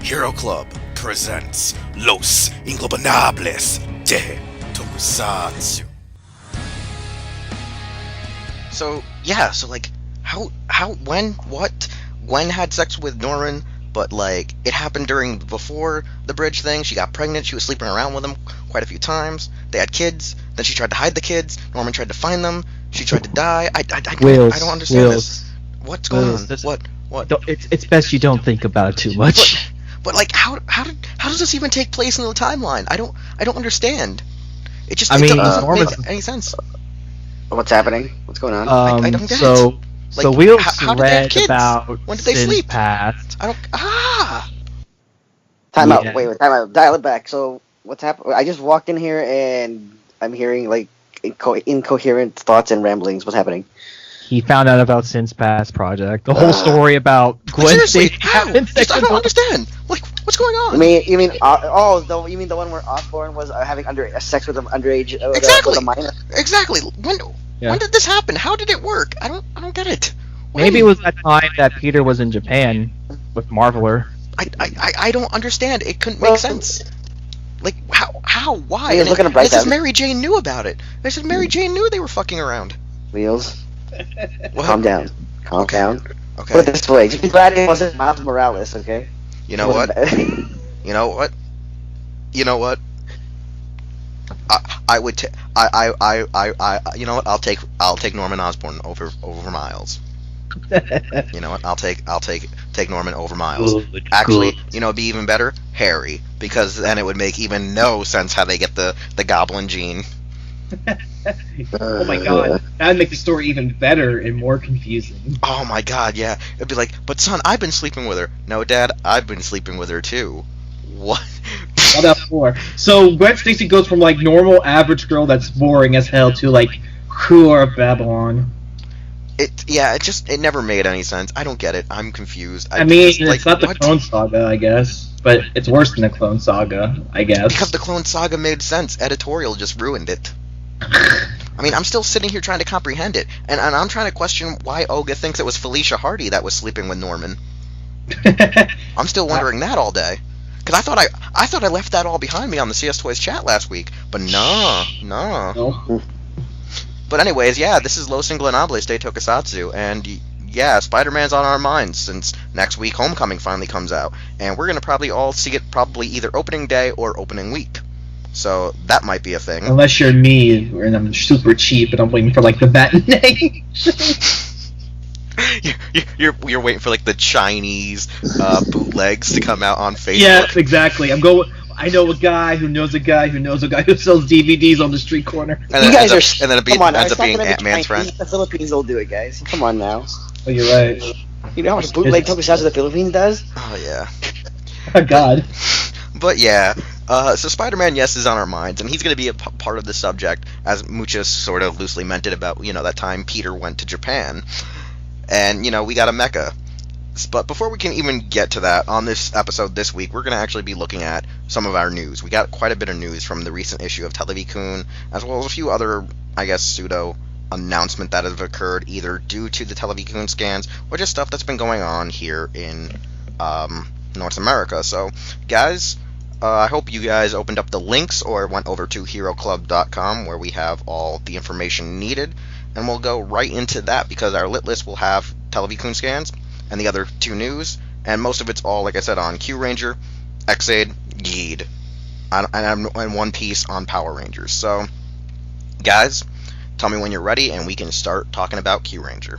Hero Club presents Los Ingobernables de Tokusatsu. So when had sex with Norman, but like, it happened before the bridge thing. She got pregnant, she was sleeping around with him quite a few times, they had kids, then she tried to hide the kids, Norman tried to find them, she tried to die. I don't understand this. What's going on? What? It's best you don't think about it too much. But like, how does this even take place in the timeline? I don't understand. It just Norman's make any sense. What's happening? What's going on? I don't get it. Like, so Wheelz how did they have read kids? about When did they Sin's sleep? past. Time out. Yeah. Wait, time out. Dial it back. So what's happening? I just walked in here and I'm hearing like incoherent thoughts and ramblings. What's happening? He found out about Sin's past project. The whole story about Gwen Seriously, Stacy how? having sex I with don't understand. Like, what's going on? You mean the one where Osborn was having sex with an underage Exactly. with a minor? Exactly. When did this happen? How did it work? I don't get it. Maybe it was that time that Peter was in Japan with Marveler. I don't understand. It couldn't make sense. Like, how, why? He was looking at Bright it says Side. Mary Jane knew about it. They said Mary Jane knew they were fucking around. Wheels. What? Calm down. Calm down. Okay. Put it this way. Just be glad it wasn't Miles Morales, okay? You know what? You know what? You know what? I would. You know what? I'll take Norman Osborn over Miles. You know what? I'll take Norman over Miles. Actually, you know, it'd be even better, Harry, because then it would make even no sense how they get the Goblin gene. Oh my god, that would make the story even better and more confusing. Oh my god, yeah. It'd be like, but son, I've been sleeping with her. No, Dad, I've been sleeping with her too. What? What else for? So Gwen Stacy goes from like normal average girl that's boring as hell to like Whore of Babylon. It never made any sense. I don't get it. I'm confused. It's not the Clone Saga, I guess, but it's worse than the Clone Saga, I guess. Because the Clone Saga made sense. Editorial just ruined it. I mean, I'm still sitting here trying to comprehend it, and I'm trying to question why Olga thinks it was Felicia Hardy that was sleeping with Norman. I'm still wondering that all day. Because I thought I left that all behind me on the CS Toys chat last week, but no. No. But anyways, yeah, this is Los Ingobernables de Tokusatsu, and yeah, Spider-Man's on our minds since next week Homecoming finally comes out, and we're gonna probably all see it probably either opening day or opening week. So that might be a thing. Unless you're me, and I'm super cheap, and I'm waiting for like the matinee. You're waiting for like the Chinese bootlegs to come out on Facebook. Yeah, exactly. I know a guy who knows a guy who knows a guy who sells DVDs on the street corner. And then ends up being Ant-Man's friend. The Philippines will do it, guys. Come on now. Oh, you're right. You know how much bootleg Tokusatsu the Philippines does? Oh yeah. Oh God. But yeah, so Spider-Man, yes, is on our minds, and he's going to be a part of the subject, as Mucha sort of loosely meant it about, you know, that time Peter went to Japan. And, you know, we got a mecha. But before we can even get to that, on this episode this week, we're going to actually be looking at some of our news. We got quite a bit of news from the recent issue of Televikun, as well as a few other, I guess, pseudo announcement that have occurred either due to the Televikun scans or just stuff that's been going on here in North America. So, guys, I hope you guys opened up the links or went over to HeroClub.com where we have all the information needed, and we'll go right into that because our lit list will have Televikun scans and the other two news, and most of it's all, like I said, on Kyuranger, X-Aid, Geed, and One Piece on Power Rangers. So, guys, tell me when you're ready, and we can start talking about Kyuranger.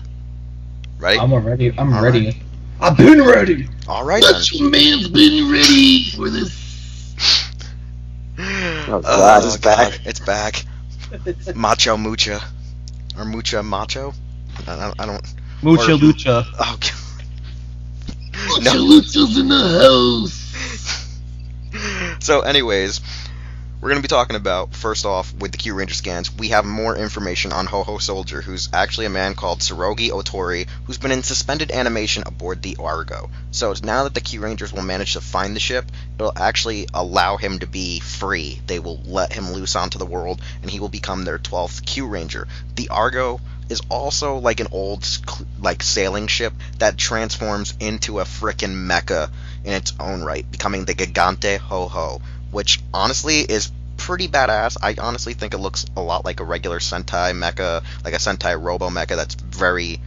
Ready? I'm ready. I'm All ready. right. I've been ready. All right, Macho Man's been ready for this. Oh God, it's back. It's back. Macho Mucha. Or Mucha Macho? I don't... Mucha Lucha. Oh, God. Macho Lucha's in the house. So, anyways, we're going to be talking about, first off, with the Kyuranger scans, we have more information on Ho-Ho Soldier, who's actually a man called Tsurugi Otori, who's been in suspended animation aboard the Argo. So it's now that the Kyurangers will manage to find the ship, it'll actually allow him to be free. They will let him loose onto the world, and he will become their 12th Kyuranger. The Argo is also like an old like sailing ship that transforms into a frickin' mecha in its own right, becoming the Gigante Ho-Ho, which honestly is pretty badass. I honestly think it looks a lot like a regular Sentai mecha, like a Sentai Robo mecha that's very,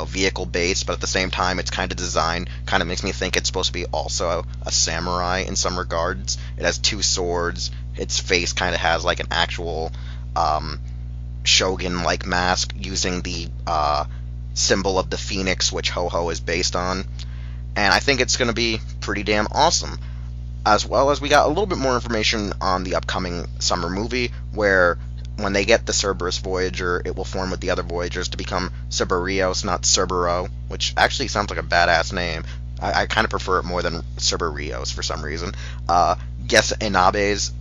vehicle based, but at the same time it's kind of designed, kind of makes me think it's supposed to be also a samurai in some regards. It has two swords, its face kind of has like an actual shogun-like mask using the symbol of the phoenix, which Ho-Ho is based on, and I think it's going to be pretty damn awesome. As well as we got a little bit more information on the upcoming summer movie, where when they get the Cerberus Voyager, it will form with the other Voyagers to become Cerberus, not Cerbero, which actually sounds like a badass name. I kind of prefer it more than Cerberus for some reason. Yes, Inabe's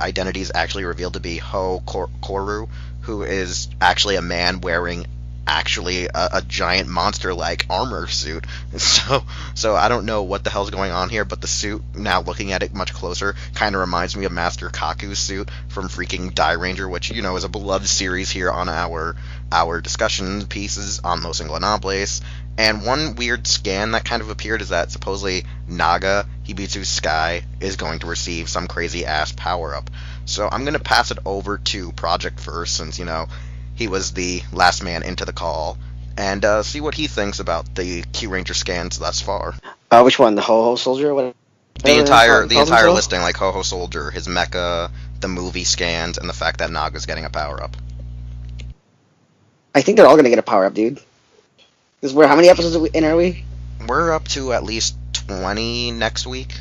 identity is actually revealed to be Koru, who is actually a man wearing actually a giant monster-like armor suit. So I don't know what the hell's going on here, but the suit, now looking at it much closer, kind of reminds me of Master Kaku's suit from freaking Dairanger, which, is a beloved series here on our discussion pieces on Los Ingobernables. And one weird scan that kind of appeared is that supposedly Naga, Hibitsu's Sky, is going to receive some crazy-ass power-up. So I'm going to pass it over to Projekt first, since, he was the last man into the call, and see what he thinks about the Kyuranger scans thus far. Which one? The Ho-Ho Soldier? The entire listing, like Ho-Ho Soldier, his mecha, the movie scans, and the fact that Naga's getting a power-up. I think they're all going to get a power-up, dude. Because how many episodes in are we? We're up to at least 20 next week.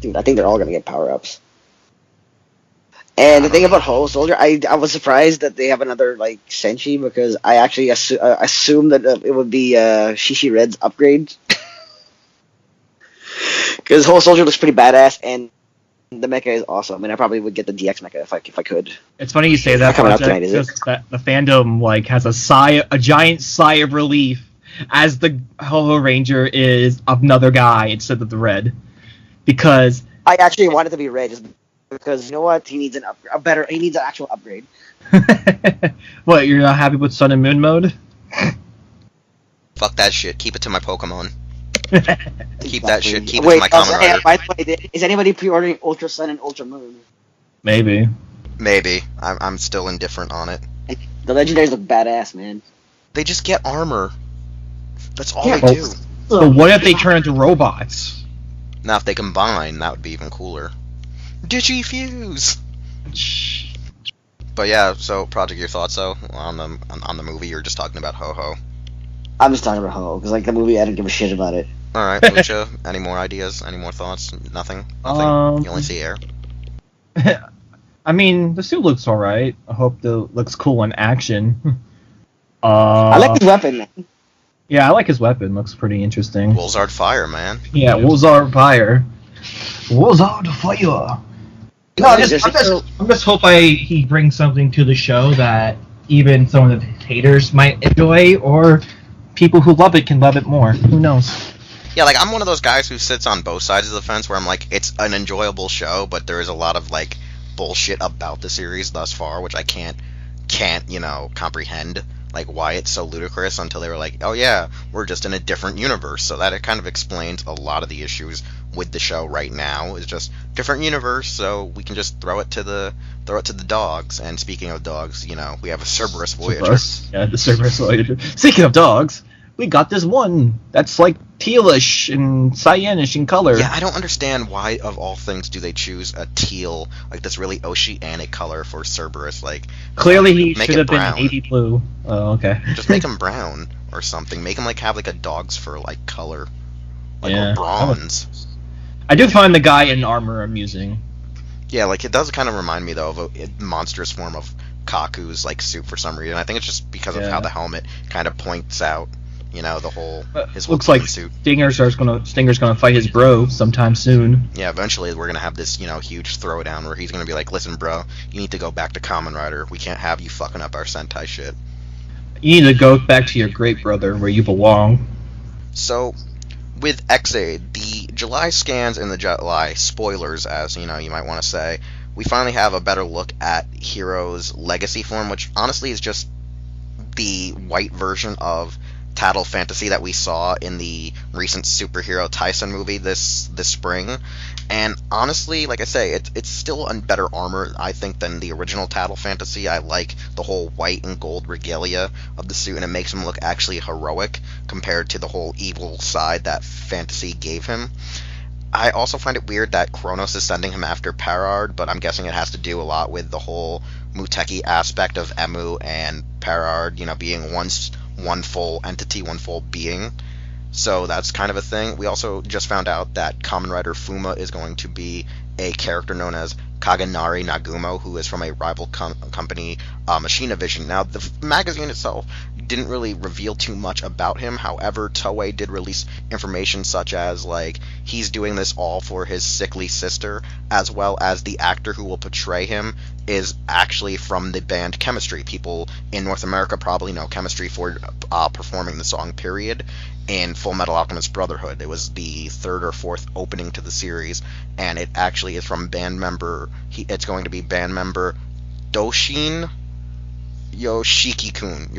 Dude, I think they're all going to get power-ups. And the thing about Ho Soldier, I was surprised that they have another Senshi, because I actually assumed that it would be Shishi Red's upgrade. Because Ho Soldier looks pretty badass, and the mecha is awesome. And I probably would get the DX mecha if I could. It's funny you say that, Projekt, because the fandom has a giant sigh of relief as the Ho-Ho Ranger is another guy instead of the red, because I actually wanted to be red. Because you know what, he needs he needs an actual upgrade. What, you're not happy with Sun and Moon mode? Fuck that shit. Keep it to my Pokemon. Keep that shit. Keep it to my Kamen Rider. By the way, is anybody pre-ordering Ultra Sun and Ultra Moon? Maybe. I'm still indifferent on it. The legendaries look badass, man. They just get armor. That's all they do. So what if they turn into robots? Now, if they combine, that would be even cooler. Digifuse. But yeah, so Projekt, your thoughts though on the movie? You're just talking about Ho-Ho. I'm just talking about Ho-Ho because the movie, I didn't give a shit about it. All right, Mucha, any more ideas? Any more thoughts? Nothing. You only see air. I mean, the suit looks alright. I hope it looks cool in action. I like his weapon, man. Yeah, I like his weapon. Looks pretty interesting. Wheelzard Fire, man. Yeah, Wheelzard Fire. Wheelzard Fire. No, I'm just hope he brings something to the show that even some of the haters might enjoy, or people who love it can love it more. Who knows? Yeah, I'm one of those guys who sits on both sides of the fence, where I'm it's an enjoyable show, but there is a lot of bullshit about the series thus far, which I can't comprehend. Why it's so ludicrous until they were oh yeah, we're just in a different universe. So that it kind of explains a lot of the issues with the show right now. Is just different universe, so we can just throw it to the dogs. And speaking of dogs, we have a Cerberus Voyager. Yeah, the Cerberus Voyager. Speaking of dogs, we got this one that's tealish and cyanish in color. Yeah, I don't understand why, of all things, do they choose a teal, this really oceanic color for Cerberus? Clearly he should have been navy blue. Oh, okay. Just make him brown or something. Make him have a dog's fur color, or bronze. I do find the guy in armor amusing. Yeah, it does kind of remind me though of a monstrous form of Kaku's suit for some reason. I think it's just because of how the helmet kind of points out. The whole his looks like suit. Stinger's gonna fight his bro sometime soon. Yeah, eventually we're gonna have this huge throwdown where he's gonna be listen, bro, you need to go back to Kamen Rider. We can't have you fucking up our Sentai shit. You need to go back to your great brother where you belong. So, with X-Aid, the July scans and the July spoilers, as you might want to say, we finally have a better look at Hero's legacy form, which honestly is just the white version of tattle fantasy that we saw in the recent superhero Tyson movie this spring. And honestly, like I say, it's still a better armor, I think, than the original tattle fantasy. I like the whole white and gold regalia of the suit, and it makes him look actually heroic compared to the whole evil side that fantasy gave him. I also find it weird that Kronos is sending him after Parard, but I'm guessing it has to do a lot with the whole Muteki aspect of Emu and Parard, being one full entity, one full being. So that's kind of a thing. We also just found out that Kamen Rider Fuma is going to be a character known as Kaganari Nagumo, who is from a rival company, Machina Vision. Now, the magazine itself didn't really reveal too much about him. However, Toei did release information such as, like, he's doing this all for his sickly sister, as well as the actor who will portray him is actually from the band Chemistry. People in North America probably know Chemistry for performing the song Period in Full Metal Alchemist Brotherhood. It was the third or fourth opening to the series, and it actually is from band member, it's going to be band member Doshin Yoshikun.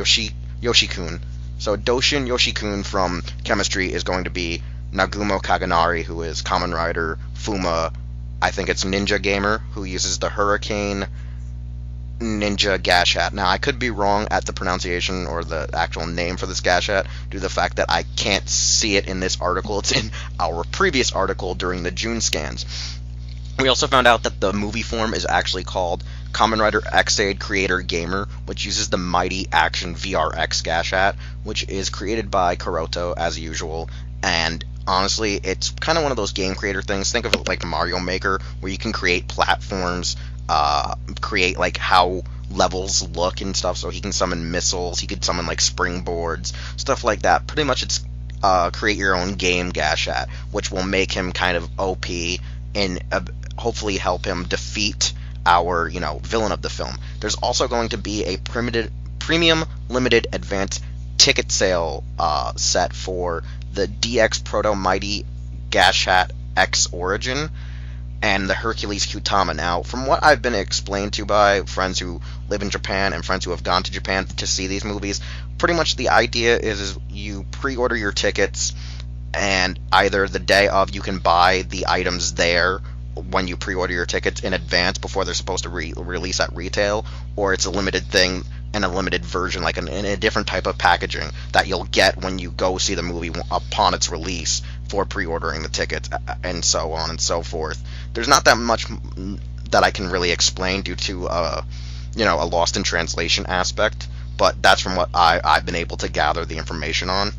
So Doshin Yoshikun from Chemistry is going to be Nagumo Kaganari, who is Kamen Rider Fuma. I think it's Ninja Gamer, who uses the Hurricane Ninja Gashat. Now, I could be wrong at the pronunciation or the actual name for this Gashat due to the fact that I can't see it in this article. It's in our previous article during the June scans. We also found out that the movie form is actually called Kamen Rider X-Aid Creator Gamer, which uses the Mighty Action VRX Gashat, which is created by Kuroto, as usual, and honestly, it's kind of one of those game creator things. Think of it like Mario Maker, where you can create platforms, create like how levels look and stuff, so he can summon missiles, he could summon like springboards, stuff like that. Pretty much it's create your own game Gashat, which will make him kind of OP and hopefully help him defeat our, villain of the film. There's also going to be a premium limited advanced ticket sale set for the DX Proto Mighty Gashat X Origin and the Hercules Kutama. Now, from what I've been explained to by friends who live in Japan and friends who have gone to Japan to see these movies, pretty much the idea is you pre-order your tickets, and either the day of you can buy the items there when you pre-order your tickets in advance before they're supposed to release at retail, or it's a limited thing and a limited version, like in a different type of packaging that you'll get when you go see the movie upon its release for pre-ordering the tickets, and so on and so forth. There's not that much that I can really explain due to a lost in translation aspect, but that's from what I've been able to gather the information on.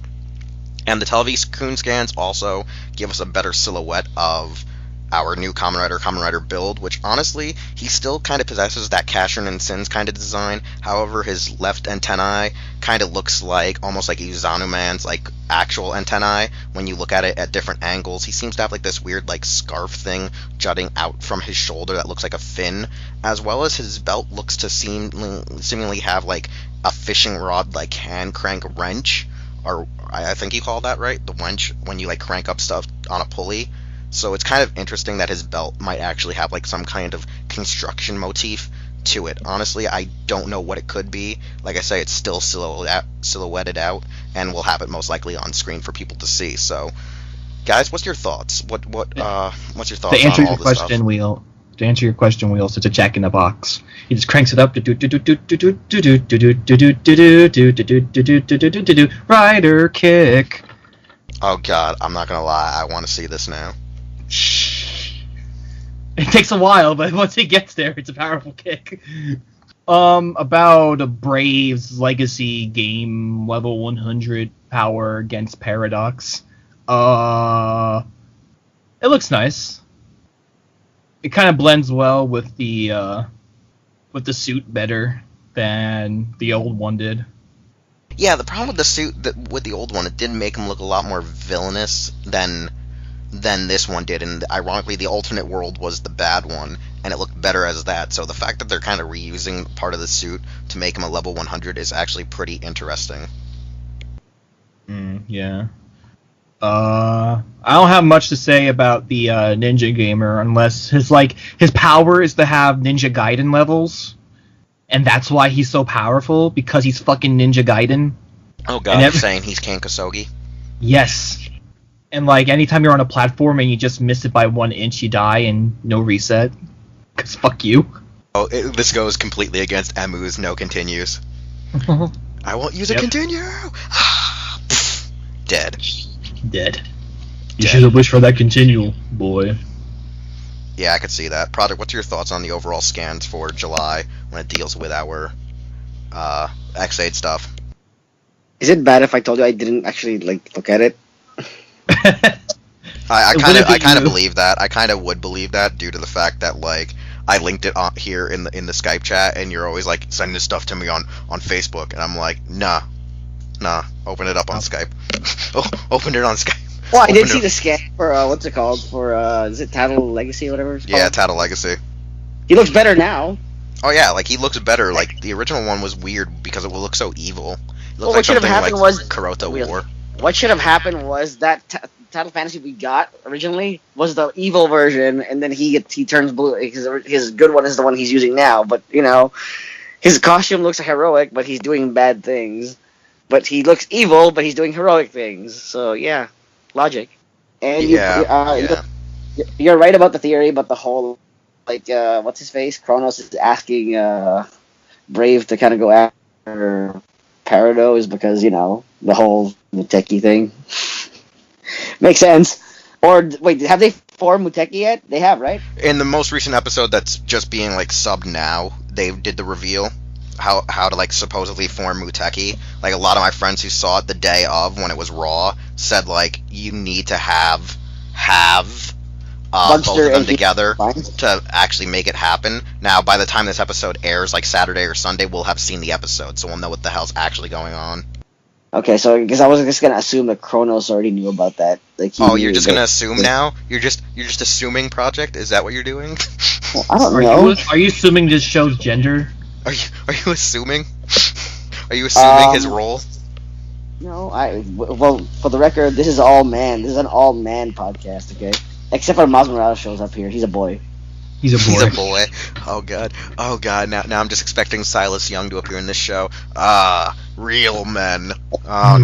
And the Televikun scans also give us a better silhouette of our new Kamen Rider build, which honestly, he still kind of possesses that Cashin and Sins kind of design. However, his left antennae kind of looks like, almost like Izanuman's like actual antennae when you look at it at different angles. He seems to have like this weird like scarf thing jutting out from his shoulder that looks like a fin, as well as his belt looks to seemingly have like a fishing rod like hand crank wrench, or I think you call that right, the wrench when you like crank up stuff on a pulley. So it's kind of interesting that his belt might actually have like some kind of construction motif to it. Honestly, I don't know what it could be. Like I say, it's still silhouetted out, and we'll have it most likely on screen for people to see. So, guys, what's your thoughts? What's your thoughts to answer on all your question, Wheel? To answer your question, Wheelz, it's a Jack in the Box. He just cranks it up. Rider kick. Oh God, I'm not gonna lie. I want to see this now. It takes a while, but once he gets there, it's a powerful kick. About a Braves Legacy game, level 100 power against Paradox. It looks nice. It kind of blends well with the suit better than the old one did. Yeah, the problem with the suit with the old one, it did make him look a lot more villainous than this one did, and ironically the alternate world was the bad one, and it looked better as that. So the fact that they're kind of reusing part of the suit to make him a level 100 is actually pretty interesting. Yeah. I don't have much to say about the Ninja Gamer unless his power is to have Ninja Gaiden levels, and that's why he's so powerful, because he's fucking Ninja Gaiden. Oh god, you're saying he's Ken Kosogi? Yes. And like anytime you're on a platform and you just miss it by 1 inch, you die and no reset. Cause fuck you. Oh, this goes completely against Emu's no continues. I won't use a continue. Dead. Dead. You should have wished for that continue, boy. Yeah, I could see that. Projekt, what's your thoughts on the overall scans for July when it deals with our X8 stuff? Is it bad if I told you I didn't actually look at it? I kind of believe that. I kind of would believe that due to the fact that I linked it on here in the Skype chat, and you're always sending this stuff to me on Facebook, and I'm like, nah, open it up on Skype. Open it on Skype. Well, I did see the scan for what's it called for is it Tattle Legacy or whatever it's called? Yeah, Tattle Legacy. He looks better now. Oh yeah, he looks better. The original one was weird because it looked so evil. It looked what should have happened was Kuroto War. What should have happened was that Tattle Fantasy we got originally was the evil version, and then he turns blue. His good one is the one he's using now, but his costume looks heroic, but he's doing bad things. But he looks evil, but he's doing heroic things. So yeah, logic. And you're right about the theory, but the whole what's his face? Kronos is asking Brave to kind of go after Parado is because the whole Muteki thing. Makes sense. Or wait, have they formed Muteki yet? They have, right? In the most recent episode that's just being subbed now, they did the reveal how to supposedly form Muteki. A lot of my friends who saw it the day of when it was raw said you need to have both of them together to actually make it happen. Now, by the time this episode airs, Saturday or Sunday, we'll have seen the episode, so we'll know what the hell's actually going on. Okay, so because I was just gonna assume that Kronos already knew about that. You're just gonna assume now? You're just assuming, Projekt? Is that what you're doing? Well, I don't know. Are you assuming this show's gender? Are you assuming? Are you assuming his role? No, well, for the record, this is all man. This is an all man podcast, okay? Except for Miles Morales shows up here. He's a boy. He's a boy. Oh god. Now I'm just expecting Silas Young to appear in this show. Real men. Oh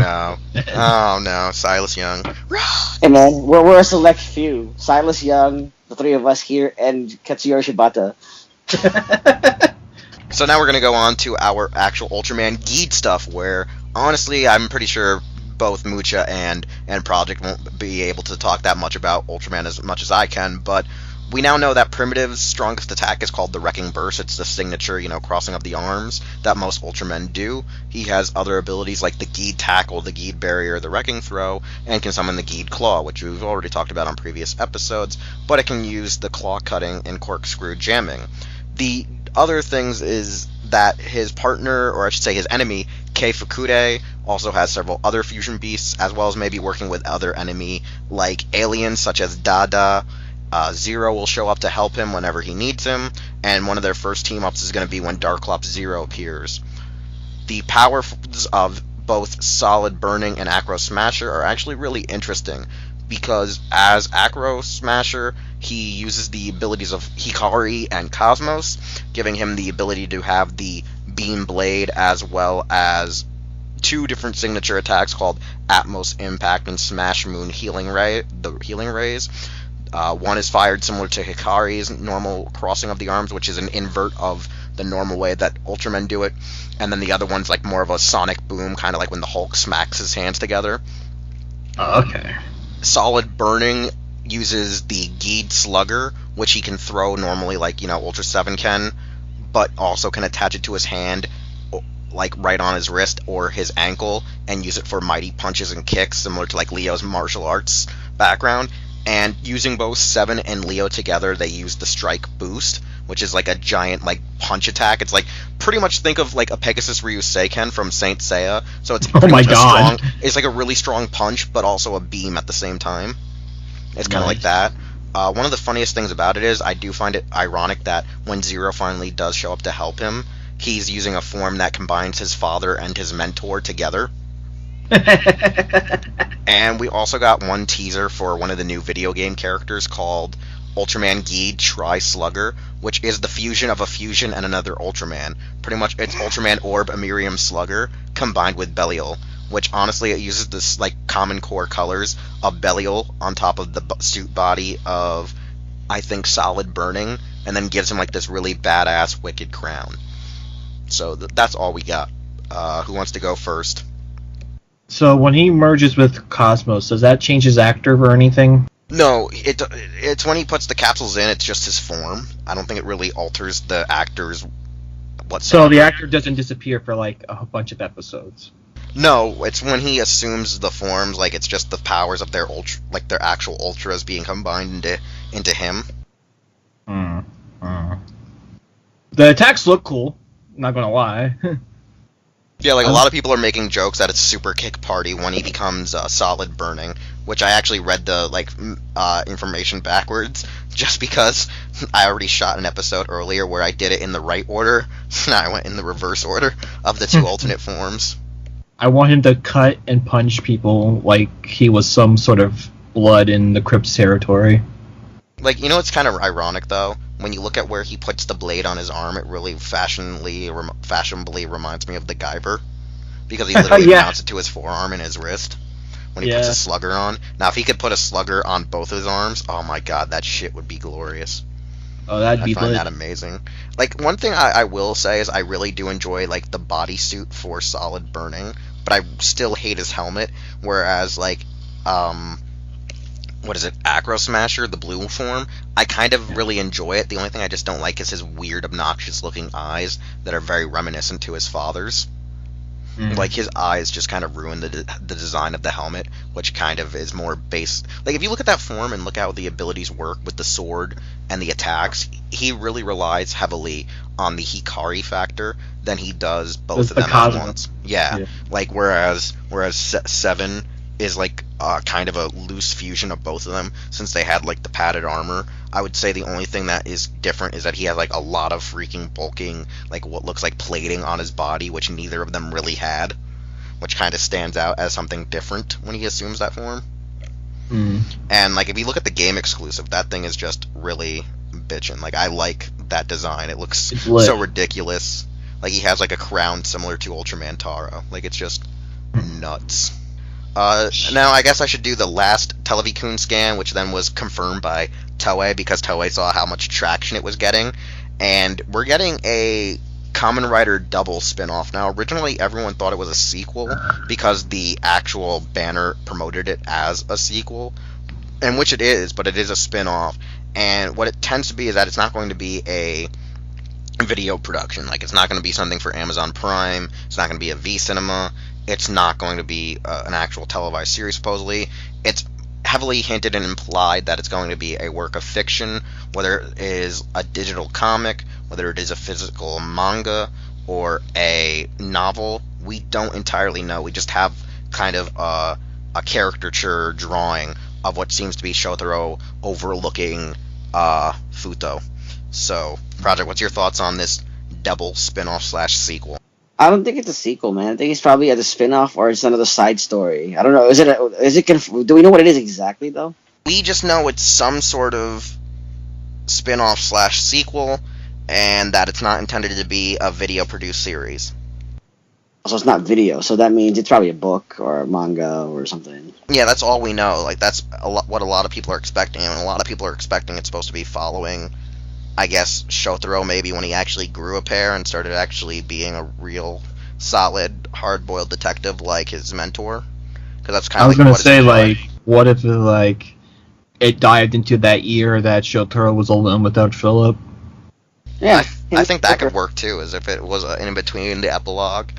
no, Silas Young. Hey man, we're a select few. Silas Young, the three of us here, and Katsuyori Shibata. So now we're gonna go on to our actual Ultraman Geed stuff, where honestly I'm pretty sure both Mucha and Projekt won't be able to talk that much about Ultraman as much as I can, but we now know that Primitive's strongest attack is called the Wrecking Burst. It's the signature, crossing of the arms that most Ultramen do. He has other abilities like the Geed Tackle, the Geed Barrier, the Wrecking Throw, and can summon the Geed Claw, which we've already talked about on previous episodes, but it can use the Claw Cutting and Corkscrew Jamming. The other things is that his partner, or I should say his enemy, Kei Fukude, also has several other fusion beasts, as well as maybe working with other enemy like aliens such as Dada. Zero will show up to help him whenever he needs him, and one of their first team-ups is going to be when Darklops Zero appears. The powers of both Solid Burning and Acro Smasher are actually really interesting, because as Acro Smasher, he uses the abilities of Hikari and Cosmos, giving him the ability to have the Beam Blade as well as two different signature attacks called Atmos Impact and Smash Moon Healing Ray, the Healing Rays. One is fired similar to Hikari's normal crossing of the arms, which is an invert of the normal way that Ultramen do it, and then the other one's more of a sonic boom, kind of like when the Hulk smacks his hands together. Okay. Solid Burning uses the Geed Slugger, which he can throw normally Ultra 7 can, but also can attach it to his hand, right on his wrist or his ankle, and use it for mighty punches and kicks, similar to Leo's martial arts background. And using both 7 and Leo together, they use the Strike Boost, which is a giant punch attack. It's pretty much think of a Pegasus Ryuseiken from Saint Seiya. So it's pretty much strong. It's a really strong punch, but also a beam at the same time. It's kind of like that. One of the funniest things about it is I do find it ironic that when Zero finally does show up to help him, he's using a form that combines his father and his mentor together. And we also got one teaser for one of the new video game characters called Ultraman Geed Tri-Slugger, which is the fusion of a fusion and another Ultraman. Pretty much it's Ultraman Orb Amirium Slugger combined with Belial, which honestly it uses this like common core colors of Belial on top of the suit body of, I think, Solid Burning, and then gives him like this really badass wicked crown. So that's all we got. Who wants to go first? So when he merges with Cosmos, does that change his actor or anything? No, it's when he puts the capsules in, it's just his form. I don't think it really alters the actor's whatsoever. So the actor doesn't disappear for like a bunch of episodes. No, it's when he assumes the forms, like it's just the powers of their their actual ultras being combined into him. The attacks look cool, not gonna lie. Yeah, like a lot of people are making jokes that it's Super Kick Party when he becomes Solid Burning, which I actually read the information backwards just because I already shot an episode earlier where I did it in the right order, and I went in the reverse order of the two alternate forms. I want him to cut and punch people like he was some sort of blood in the Crypt's territory. Like, you know, it's kind of ironic though. When you look at where he puts the blade on his arm, it really fashionably reminds me of the Guyver, because he literally mounts it to his forearm and his wrist when he puts a slugger on. Now, if he could put a slugger on both his arms, oh my god, that shit would be glorious. Oh, that'd be I find lit. that amazing. Like, one thing I will say is I really do enjoy, like, the bodysuit for Solid Burning, but I still hate his helmet, whereas, like, what is it, Acro Smasher, the blue form, I kind of really enjoy it. The only thing I just don't like is his weird, obnoxious-looking eyes that are very reminiscent to his father's. Like, his eyes just kind of ruin the design of the helmet, which kind of is more base. Like, if you look at that form and look at how the abilities work with the sword and the attacks, he really relies heavily on the Hikari factor than he does both of them at once. Yeah. Like, whereas Seven is like kind of a loose fusion of both of them, since they had like the padded armor. I would say the only thing that is different is that he has like a lot of freaking bulking, like what looks like plating on his body, which neither of them really had, which kind of stands out as something different when he assumes that form. And like if you look at the game exclusive, that thing is just really bitchin'. Like, I like that design. It looks so ridiculous. Like, he has like a crown similar to Ultraman Taro. Like, it's just nuts. Now, I guess I should do the last Televikun scan, which then was confirmed by Toei, because Toei saw how much traction it was getting. And we're getting a Kamen Rider W spin-off. Now, originally everyone thought it was a sequel, because the actual banner promoted it as a sequel, and which it is, but it is a spin-off. And what it tends to be is that it's not going to be a video production. Like, it's not going to be something for Amazon Prime, it's not going to be a V-Cinema, it's not going to be an actual televised series, supposedly. It's heavily hinted and implied that it's going to be a work of fiction, whether it is a digital comic, whether it is a physical manga, or a novel. We don't entirely know. We just have kind of a caricature drawing of what seems to be Shotaro overlooking Futo. So, Project, what's your thoughts on this double spin-off / sequel? I don't think it's a sequel, man. I think it's probably a spin-off or it's another side story. I don't know. Do we know what it is exactly, though? We just know it's some sort of spin-off / sequel, and that it's not intended to be a video-produced series. So it's not video, so that means it's probably a book or a manga or something. Yeah, that's all we know. Like, that's what a lot of people are expecting, and a lot of people are expecting it's supposed to be following, I guess, Shotaro maybe when he actually grew a pair and started actually being a real solid, hard-boiled detective like his mentor. Because that's kind of. I was gonna say, like, what if it dived into that year that Shotaro was alone without Philip? Yeah, I think that could work too, as if it was in between the epilogue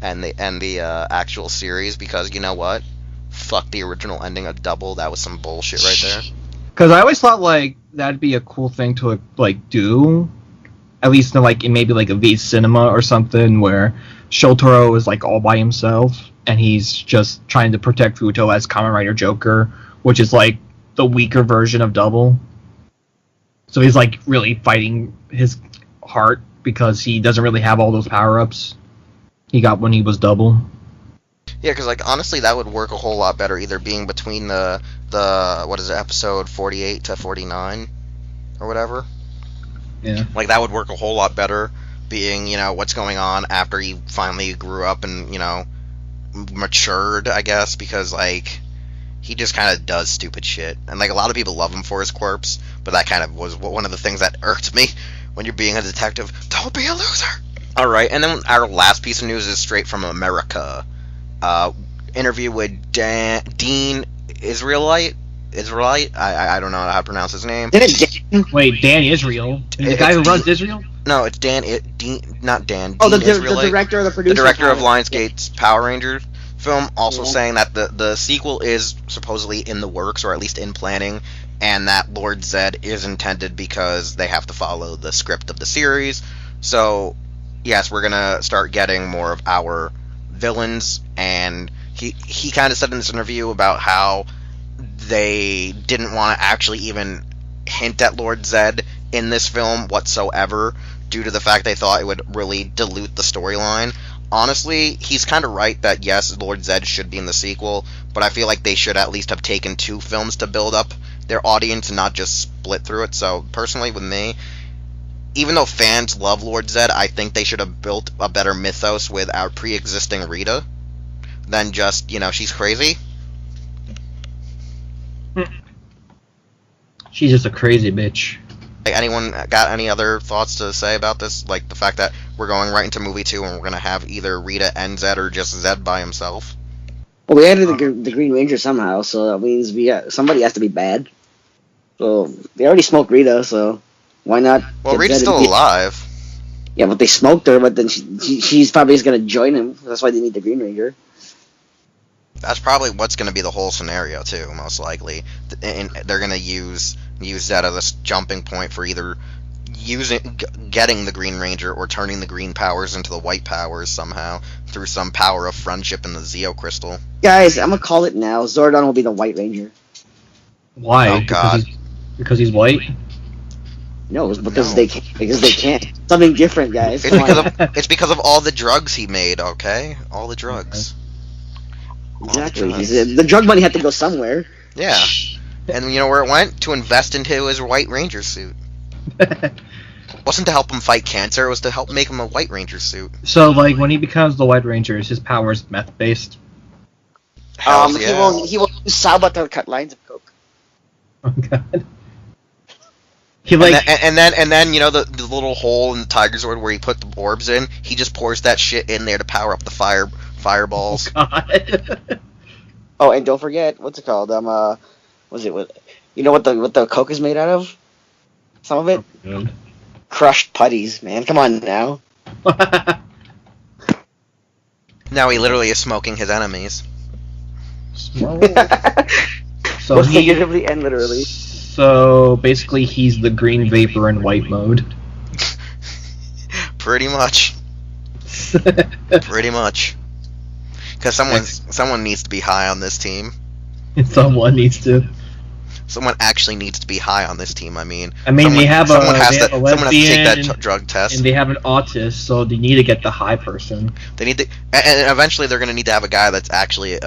and the actual series. Because you know what? Fuck the original ending of Double. That was some bullshit right there. Because I always thought, like, that'd be a cool thing to, like, do. At least in, like, maybe, like, a V-Cinema or something where Shotaro is, like, all by himself, and he's just trying to protect Futo as Kamen Rider Joker, which is, like, the weaker version of Double. So he's, like, really fighting his heart because he doesn't really have all those power-ups he got when he was Double. Yeah, because, like, honestly, that would work a whole lot better, either being between the what is it, episode 48 to 49, or whatever. Yeah. Like, that would work a whole lot better, being, you know, what's going on after he finally grew up and, you know, matured, I guess, because like he just kind of does stupid shit, and like a lot of people love him for his quirks, but that kind of was one of the things that irked me when you're being a detective. Don't be a loser. All right, and then our last piece of news is straight from America. Interview with Dean Israelite. I don't know how to pronounce his name. Wait, Dan Israel? The guy who runs Israel? No, it's not Dan. Oh, the Dean director, the producer. The director of Lionsgate's Power Rangers film, also saying that the sequel is supposedly in the works, or at least in planning, and that Lord Zed is intended because they have to follow the script of the series. So, yes, we're gonna start getting more of our villains, and he kind of said in this interview about how they didn't want to actually even hint at Lord Zed in this film whatsoever, due to the fact they thought it would really dilute the storyline. Honestly, he's kind of right that yes, Lord Zed should be in the sequel, but I feel like they should at least have taken 2 films to build up their audience and not just split through it. So personally, with me, even though fans love Lord Zed, I think they should have built a better mythos with our pre-existing Rita than just, she's crazy. She's just a crazy bitch. Like, anyone got any other thoughts to say about this? Like the fact that we're going right into movie 2 and we're gonna have either Rita and Zed or just Zed by himself. Well, we added the Green Ranger somehow, so that means somebody has to be bad. So they already smoked Rita, so why not? Well, Rita's still alive. Yeah, but they smoked her, but then she's probably just gonna join him. That's why they need the Green Ranger. That's probably what's going to be the whole scenario too, most likely. And they're going to use that as a jumping point for either getting the Green Ranger or turning the green powers into the white powers somehow through some power of friendship in the Zeo Crystal. Guys, I'm gonna call it now. Zordon will be the White Ranger. Why? Oh God! Because he's white. No, it's because they can't. Something different, guys. It's because of all the drugs he made. Okay, all the drugs. Okay. Exactly. The drug money had to go somewhere. Yeah. And you know where it went? To invest into his White Ranger suit. It wasn't to help him fight cancer, it was to help make him a White Ranger suit. So, like, when he becomes the White Ranger, is his powers meth-based? Yeah. He will use Saba to cut lines of coke. Oh, God. And then the little hole in the Tiger Sword where he put the orbs in, he just pours that shit in there to power up the fireballs. Oh, God. Oh, and don't forget, what's it called? What the coke is made out of? Some of it? Oh, crushed putties, man. Come on now. Now he literally is smoking his enemies. So figuratively and literally. So basically, he's the green vapor in white mode. Pretty much. Pretty much. Because someone needs to be high on this team. Someone needs to. Someone actually needs to be high on this team. I mean, they have a someone has to take that lesbian, drug test, and they have an autist, so they need to get the high person. They need to, and eventually they're going to need to have a guy that's actually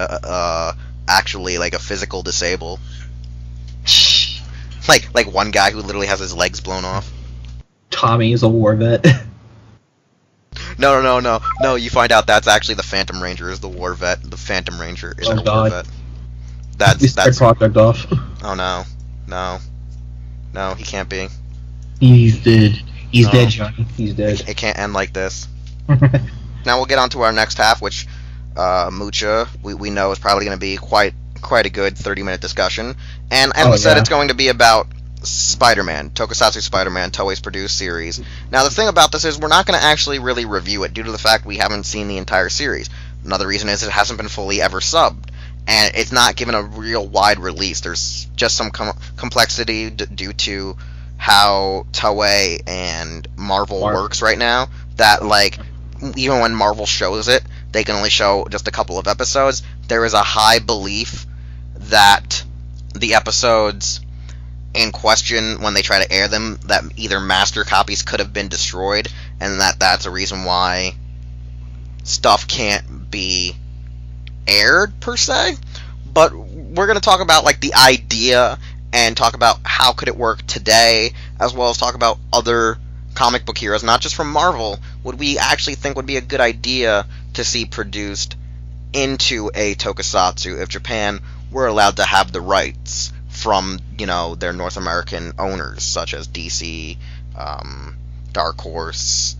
like a physical disabled, like one guy who literally has his legs blown off. Tommy is a war vet. No. You find out that's actually the Phantom Ranger is the war vet. The Phantom Ranger is the war vet. That's Projekt off. Oh no, he can't be. He's dead. He's dead, Johnny. He's dead. It can't end like this. Now we'll get on to our next half, which Mucha we know is probably going to be quite a good 30-minute discussion, and we said it's going to be about Spider-Man, Tokusatsu Spider-Man, Toei's produced series. Now the thing about this is we're not going to actually really review it due to the fact we haven't seen the entire series. Another reason is it hasn't been fully ever subbed, and it's not given a real wide release. There's just some complexity due to how Toei and Marvel works right now, that like even when Marvel shows it, they can only show just a couple of episodes. There is a high belief that the episodes in question, when they try to air them, that either master copies could have been destroyed, and that's a reason why stuff can't be aired per se. But we're going to talk about like the idea and talk about how could it work today, as well as talk about other comic book heroes, not just from Marvel, would we actually think would be a good idea to see produced into a tokusatsu if Japan were allowed to have the rights from, their North American owners, such as DC, Dark Horse,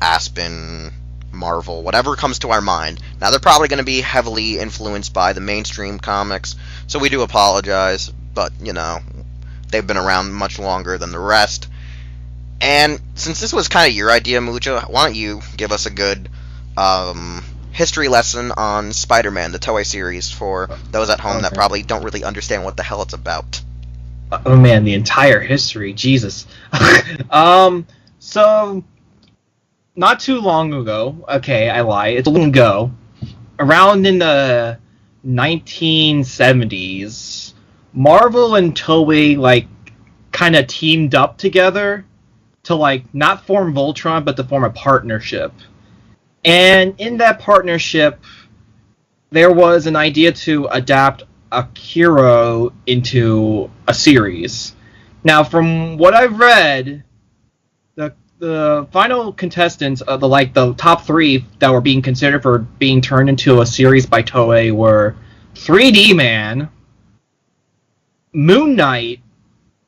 Aspen, Marvel, whatever comes to our mind. Now, they're probably going to be heavily influenced by the mainstream comics, so we do apologize, but, they've been around much longer than the rest. And since this was kind of your idea, Mucha, why don't you give us a good history lesson on Spider-Man, the Toei series, for those at home that probably don't really understand what the hell it's about. Oh man, the entire history, Jesus. So, not too long ago, okay, I lie, it's long ago, around in the 1970s, Marvel and Toei, kind of teamed up together to, not form Voltron, but to form a partnership. And in that partnership, there was an idea to adapt Akira into a series. Now, from what I've read, the final contestants of the top 3 that were being considered for being turned into a series by Toei were 3D Man, Moon Knight,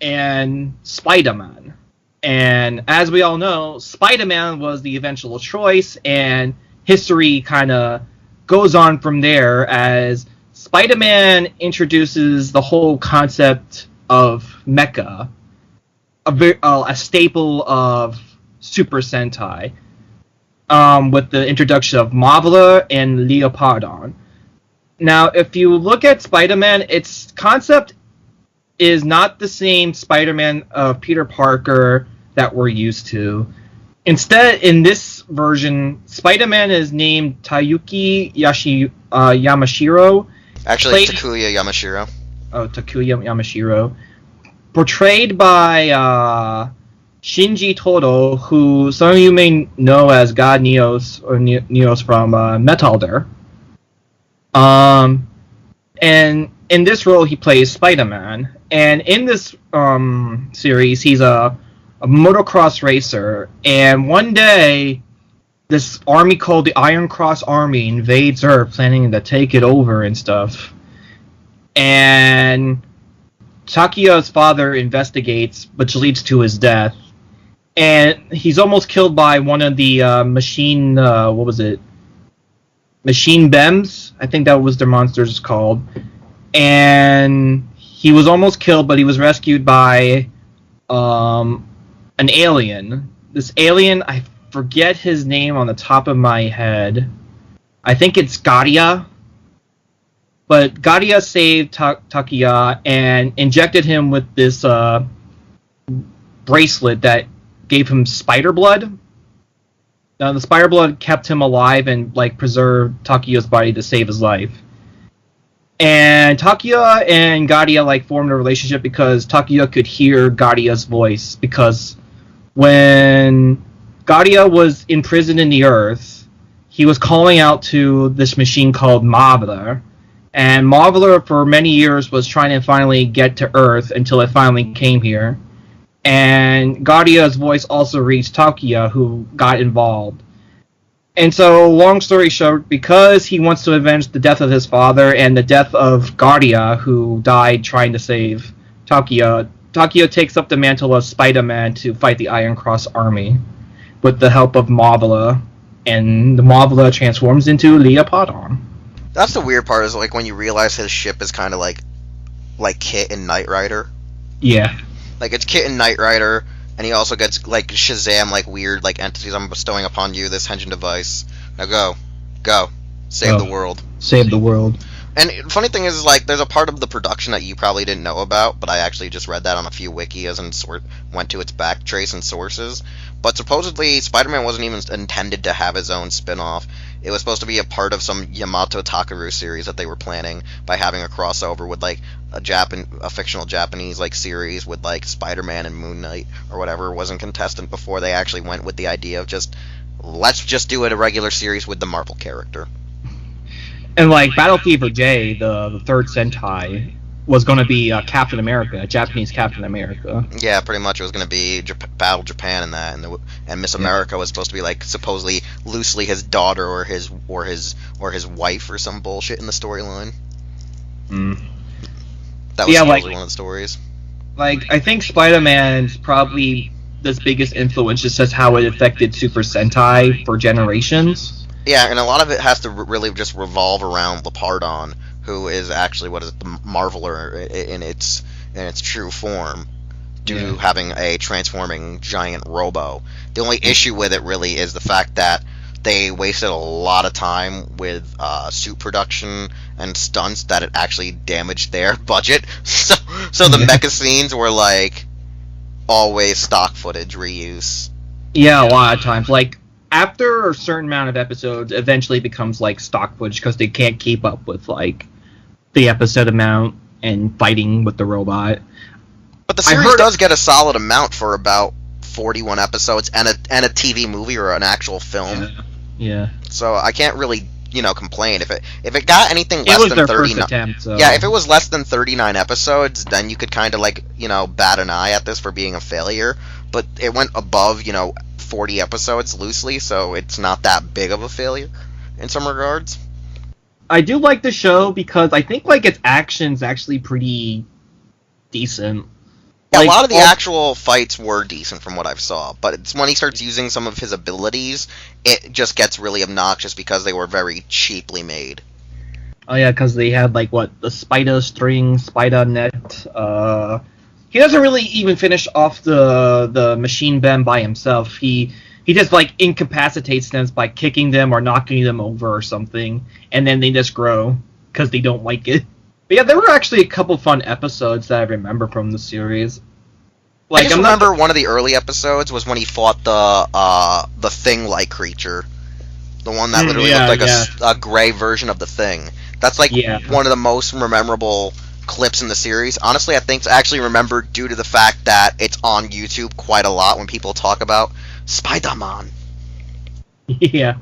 and Spider-Man. And as we all know, Spider-Man was the eventual choice, and history kind of goes on from there as Spider-Man introduces the whole concept of mecha, a staple of Super Sentai, with the introduction of Mavla and Leopardon. Now, if you look at Spider-Man, its concept is not the same Spider-Man of Peter Parker that we're used to. Instead, in this version, Spider-Man is named Takuya Yamashiro. Actually, it's Takuya Yamashiro. Oh, Takuya Yamashiro. Portrayed by Shinji Todo, who some of you may know as God Neos, or Neos from Metalder. And in this role, he plays Spider-Man. And in this series, he's a motocross racer. And one day, this army called the Iron Cross Army invades Earth, planning to take it over and stuff. And Takuya's father investigates, which leads to his death. And he's almost killed by one of the machine, Machine Bems? I think that was their monsters called. And he was almost killed, but he was rescued by an alien. This alien, I forget his name on the top of my head. I think it's Gadia. But Gadia saved Takuya and injected him with this bracelet that gave him spider blood. Now, the spider blood kept him alive and preserved Takuya's body to save his life. And Takuya and Gadia formed a relationship because Takuya could hear Gadia's voice. Because when Gadia was imprisoned in the Earth, he was calling out to this machine called Mavler. And Mavler for many years was trying to finally get to Earth until it finally came here. And Gadia's voice also reached Takuya, who got involved. And so, long story short, because he wants to avenge the death of his father and the death of Gadia, who died trying to save Takuya, Takuya takes up the mantle of Spider-Man to fight the Iron Cross Army with the help of Mavla, and the Mavla transforms into Leopardon. That's the weird part, is when you realize his ship is kind of like Kit and Knight Rider. Yeah. It's Kit and Knight Rider, and he also gets, Shazam, weird, entities. I'm bestowing upon you this engine device. Now go. Save the world. Save the world. And funny thing is, there's a part of the production that you probably didn't know about, but I actually just read that on a few wikis and went to its back trace and sources. But supposedly, Spider-Man wasn't even intended to have his own spin-off. It was supposed to be a part of some Yamato Takaru series that they were planning by having a crossover with, a fictional Japanese, series with, Spider-Man and Moon Knight or whatever was in contestant before they actually went with the idea of let's just do it a regular series with the Marvel character. And Battle Fever J, the third Sentai, was going to be Captain America, Japanese Captain America. Yeah, pretty much. It was going to be Battle Japan and that, and Miss America was supposed to be like supposedly loosely his daughter or his wife or some bullshit in the storyline. That was supposedly one of the stories. Like, I think Spider-Man's probably the biggest influence, just as how it affected Super Sentai for generations. Yeah, and a lot of it has to really just revolve around Lepardon, who is actually the Marveler in its true form, due to having a transforming giant robo. The only issue with it really is the fact that they wasted a lot of time with suit production and stunts that it actually damaged their budget. So the mecha scenes were like always stock footage reuse. Yeah, a lot of times. Like, after a certain amount of episodes, eventually becomes like stock footage because they can't keep up with like the episode amount and fighting with the robot. But the series does get a solid amount for about 41 episodes and a TV movie or an actual film. Yeah. So I can't really complain if it got anything less than 39. Attempt, so. Yeah, if it was less than 39 episodes, then you could kind of like bat an eye at this for being a failure. But it went above 40 episodes loosely, so it's not that big of a failure in some regards. I do like the show because I think like its action's actually pretty decent. Yeah, a lot of the actual fights were decent from what I've saw, but it's when he starts using some of his abilities, it just gets really obnoxious because they were very cheaply made. Oh yeah, because they had like the spider string, spider net. He doesn't really even finish off the machine bend by himself. He just like incapacitates them by kicking them or knocking them over or something, and then they just grow because they don't like it. But yeah, there were actually a couple fun episodes that I remember from the series. Like, I remember one of the early episodes was when he fought the thing-like creature, the one that literally looked like a gray version of the Thing. That's like one of the most memorable clips in the series. Honestly, I think it's actually remembered due to the fact that it's on YouTube quite a lot when people talk about Supaidāman. Yeah.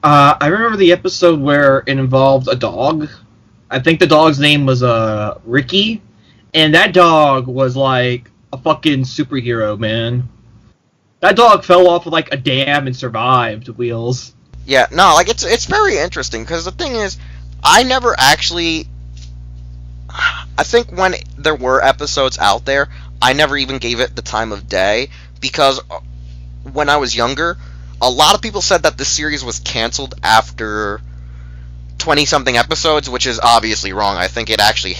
I remember the episode where it involved a dog. I think the dog's name was Ricky, and that dog was like a fucking superhero, man. That dog fell off of like a dam and survived, Wheelz. Yeah, no, like it's very interesting because the thing is, I never actually. I think when there were episodes out there, I never even gave it the time of day because when I was younger, a lot of people said that the series was canceled after 20-something episodes, which is obviously wrong. I think it actually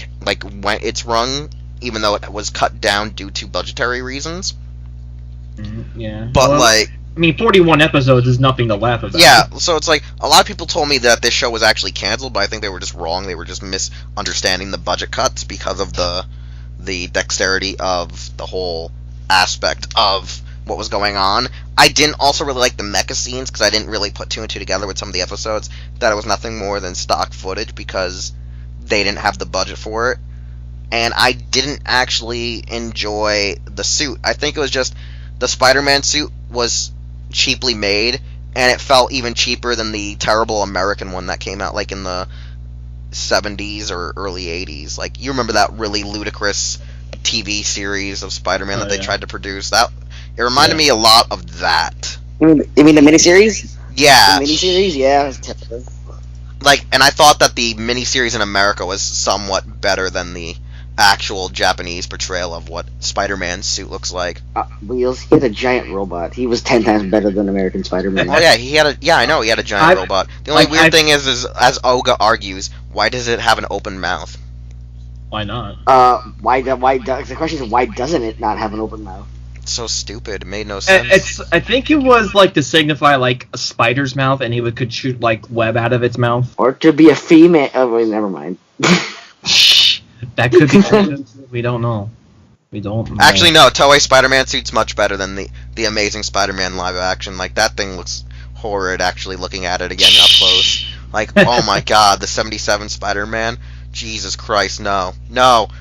went its run, even though it was cut down due to budgetary reasons. Yeah. But I mean, 41 episodes is nothing to laugh about. Yeah, so it's like, a lot of people told me that this show was actually canceled, but I think they were just wrong. They were just misunderstanding the budget cuts because of the dexterity of the whole aspect of what was going on. I didn't also really like the mecha scenes because I didn't really put two and two together with some of the episodes that it was nothing more than stock footage because they didn't have the budget for it. And I didn't actually enjoy the suit. I think it was just the Spider-Man suit was cheaply made, and it felt even cheaper than the terrible American one that came out like in the 70s or early 80s. Like, you remember that really ludicrous TV series of Spider-Man that they tried to produce? It reminded me a lot of that. You mean the miniseries? Yeah. The miniseries? Yeah, it's typical. Like, and I thought that the miniseries in America was somewhat better than the actual Japanese portrayal of what Spider-Man's suit looks like. Wheelz, he had a giant robot. He was 10 times better than American Spider-Man. Oh yeah, I know he had a giant robot. The only weird thing is, as Oga argues, why does it have an open mouth? Why not? The question is, why doesn't it not have an open mouth? It's so stupid. It made no sense. I think it was like to signify like a spider's mouth, and he could shoot like web out of its mouth. Or to be a female. Oh, wait, never mind. That could be. We don't know. We don't know. Actually, no. Toei Spider-Man suit's much better than the Amazing Spider-Man live action. Like, that thing looks horrid. Actually, looking at it again up close. Like, oh my God, the '77 Spider-Man. Jesus Christ, no,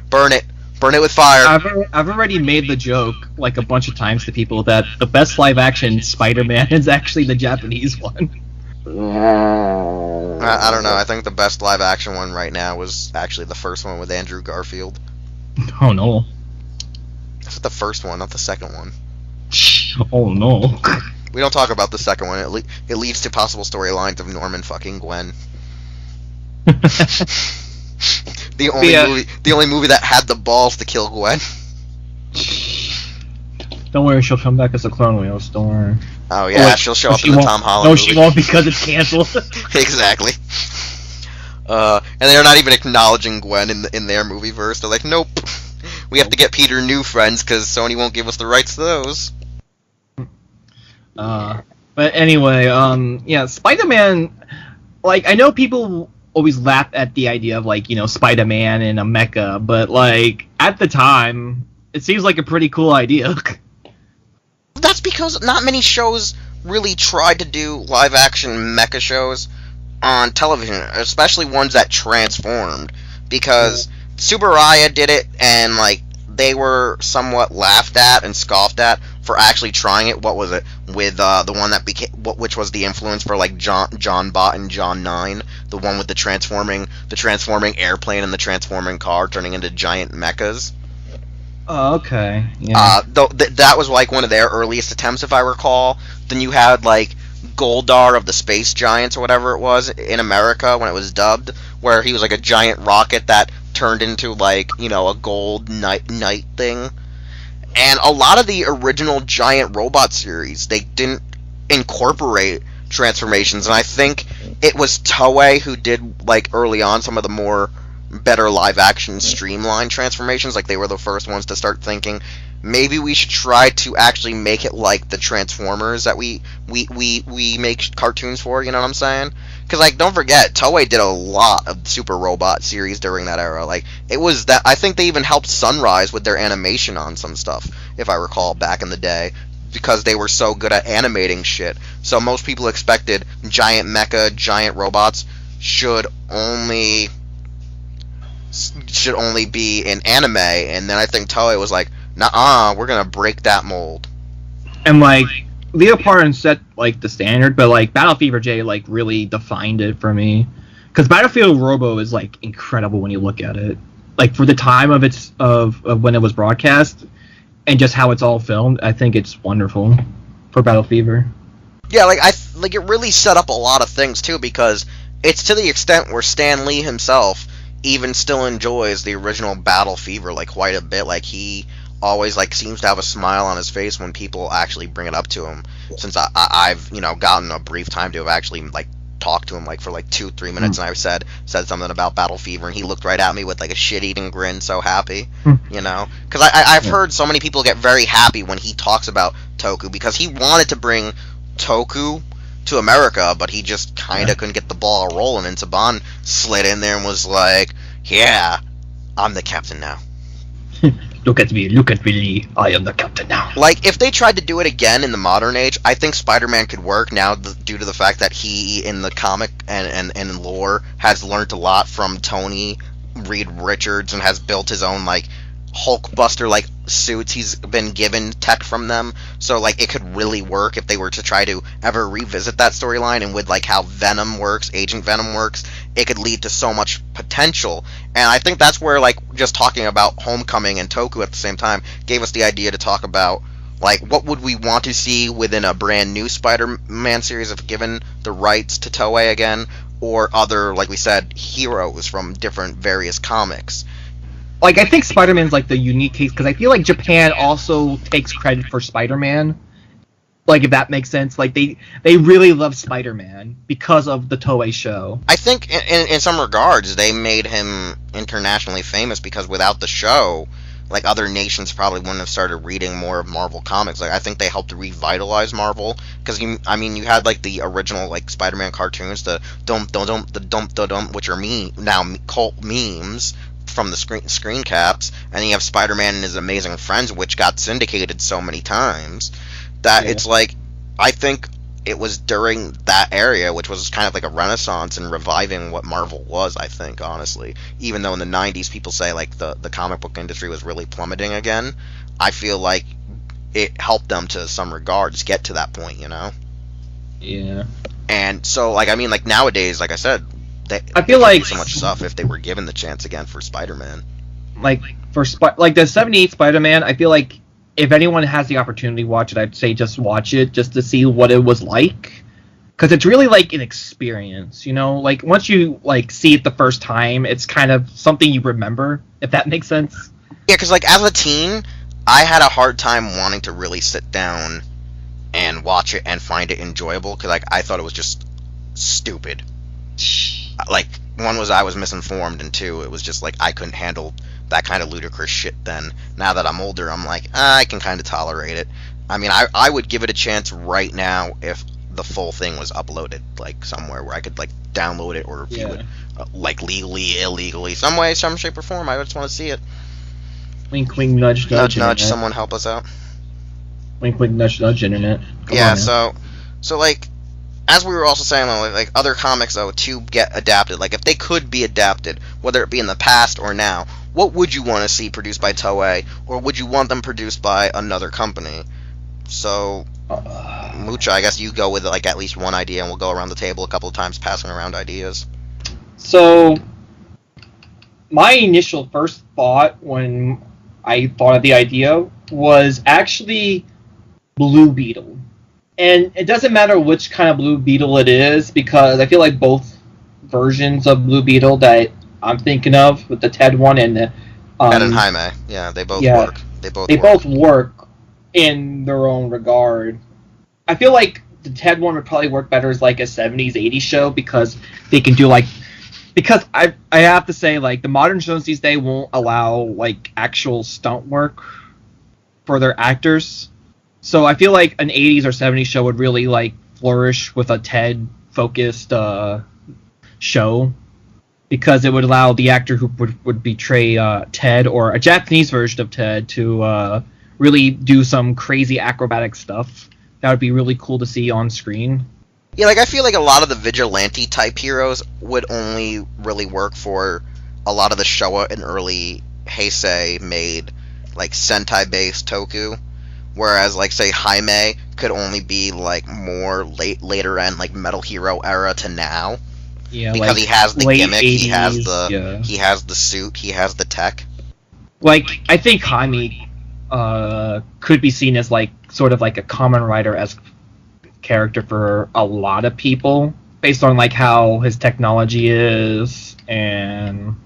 burn it with fire. I've already made the joke like a bunch of times to people that the best live action Spider-Man is actually the Japanese one. I don't know. I think the best live action one right now was actually the first one with Andrew Garfield. Oh no. That's the first one, not the second one. Oh no. We don't talk about the second one. It leads to possible storylines of Norman fucking Gwen. The only movie that had the balls to kill Gwen. Don't worry, she'll come back as a Clone Wheels. Don't worry. Oh yeah, she'll show up in the Tom Holland movie. No, she won't because it's canceled. Exactly. And they're not even acknowledging Gwen in their movie verse. They're like, nope. We have to get Peter new friends because Sony won't give us the rights to those. But anyway, yeah, Spider-Man. Like, I know people always laugh at the idea of, like, you know, Spider-Man in a mecha, but, like, at the time, it seems like a pretty cool idea. That's because not many shows really tried to do live-action mecha shows on television, especially ones that transformed, because Subaraya did it, and, like, they were somewhat laughed at and scoffed at for actually trying it. What was it? With the one that became, which was the influence for, like, John Bot and John 9, the one with the transforming airplane and the transforming car turning into giant mechas. Oh, okay. Yeah. That was, like, one of their earliest attempts, if I recall. Then you had, like, Goldar of the Space Giants, or whatever it was, in America when it was dubbed, where he was, like, a giant rocket that turned into, like, you know, a gold knight thing. And a lot of the original giant robot series, they didn't incorporate transformations, and I think it was Toei who did, like, early on some of the more better live-action streamlined transformations. Like, they were the first ones to start thinking, maybe we should try to actually make it like the Transformers that we make cartoons for, you know what I'm saying? Because, like, don't forget, Toei did a lot of Super Robot series during that era. Like, it was that, I think they even helped Sunrise with their animation on some stuff, if I recall, back in the day, because they were so good at animating shit. So most people expected giant mecha, giant robots should only be in anime, and then I think Toei was like, nah, we're gonna break that mold. And, like, Leopard set, like, the standard, but, like, Battle Fever J, like, really defined it for me. Because Battlefield Robo is, like, incredible when you look at it. Like, for the time of when it was broadcast, and just how it's all filmed, I think it's wonderful for Battle Fever. Yeah, like, it really set up a lot of things, too, because it's to the extent where Stan Lee himself even still enjoys the original Battle Fever, like, quite a bit. Like, he always, like, seems to have a smile on his face when people actually bring it up to him, since I've, you know, gotten a brief time to have actually, like, talked to him, like, for, like, 2-3 minutes, and I said something about Battle Fever, and he looked right at me with, like, a shit-eating grin, so happy, you know? Because I've heard so many people get very happy when he talks about Toku, because he wanted to bring Toku to America, but he just kind of couldn't get the ball rolling, and Saban slid in there and was like, yeah, I'm the captain now. Look at me, I am the captain now. Like, if they tried to do it again in the modern age, I think Spider-Man could work now due to the fact that he, in the comic and in lore, has learned a lot from Tony Reed Richards and has built his own, like, Hulkbuster, like, suits. He's been given tech from them, so, like, it could really work if they were to try to ever revisit that storyline, and with, like, how Venom works, Agent Venom works, it could lead to so much potential. And I think that's where, like, just talking about Homecoming and Toku at the same time gave us the idea to talk about, like, what would we want to see within a brand new Spider-Man series if given the rights to Toei again, or other, like we said, heroes from different various comics. Like, I think Spider-Man's, like, the unique case, because I feel like Japan also takes credit for Spider-Man. Like, if that makes sense. Like, they really love Spider-Man because of the Toei show. I think, in some regards, they made him internationally famous, because without the show, like, other nations probably wouldn't have started reading more of Marvel comics. Like, I think they helped revitalize Marvel, because, you had, like, the original, like, Spider-Man cartoons, the dump, which are now cult memes from the screen caps, and you have Spider-Man and his amazing friends, which got syndicated so many times that it's like, I think it was during that area, which was kind of like a renaissance and reviving what Marvel was, I think, honestly. Even though in the 90s people say, like, the comic book industry was really plummeting again, I feel like it helped them to some regards get to that point, you know? Yeah. And so, like, I mean, like, nowadays, like I said, I feel they like could do so much stuff if they were given the chance again for Spider-Man. like like the 78 Spider-Man, I feel like if anyone has the opportunity to watch it, I'd say just watch it just to see what it was like, because it's really like an experience, you know. Like once you like see it the first time, it's kind of something you remember, if that makes sense. Yeah, because like as a teen, I had a hard time wanting to really sit down and watch it and find it enjoyable, because like I thought it was just stupid. Like, one was I was misinformed, and two, it was just like I couldn't handle that kind of ludicrous shit then. Now that I'm older, I'm like, I can kind of tolerate it. I mean, I would give it a chance right now if the full thing was uploaded, like, somewhere where I could, like, download it or view it, like, legally, illegally. Some way, some shape or form, I just want to see it. Wink, wink, nudge, nudge, nudge, someone help us out. Wink, wink, nudge, nudge, internet. Come yeah, on, so, like, as we were also saying, like, other comics, though, to get adapted, like, if they could be adapted, whether it be in the past or now, what would you want to see produced by Toei, or would you want them produced by another company? So, Mucha, I guess you go with, like, at least one idea, and we'll go around the table a couple of times passing around ideas. So, my initial first thought when I thought of the idea was actually Blue Beetle. And it doesn't matter which kind of Blue Beetle it is, because I feel like both versions of Blue Beetle that I'm thinking of, with the Ted one and the... Ted and Jaime, yeah, they both work. They both work in their own regard. I feel like the Ted one would probably work better as like a 70s, 80s show, because they can do like... Because I have to say, like, the modern shows these days won't allow, like, actual stunt work for their actors. So I feel like an 80s or 70s show would really, like, flourish with a Ted-focused show, because it would allow the actor who would betray Ted, or a Japanese version of Ted, to really do some crazy acrobatic stuff. That would be really cool to see on screen. Yeah, like, I feel like a lot of the vigilante-type heroes would only really work for a lot of the Showa and early Heisei-made, like, Sentai-based Toku. Whereas, like, say, Jaime could only be, like, more later end, like, Metal Hero era to now. Yeah, because like, he has the gimmick, 80s, he has the suit, he has the tech. Like, I think Jaime could be seen as, like, sort of like a Kamen Rider-esque character for a lot of people, based on, like, how his technology is, and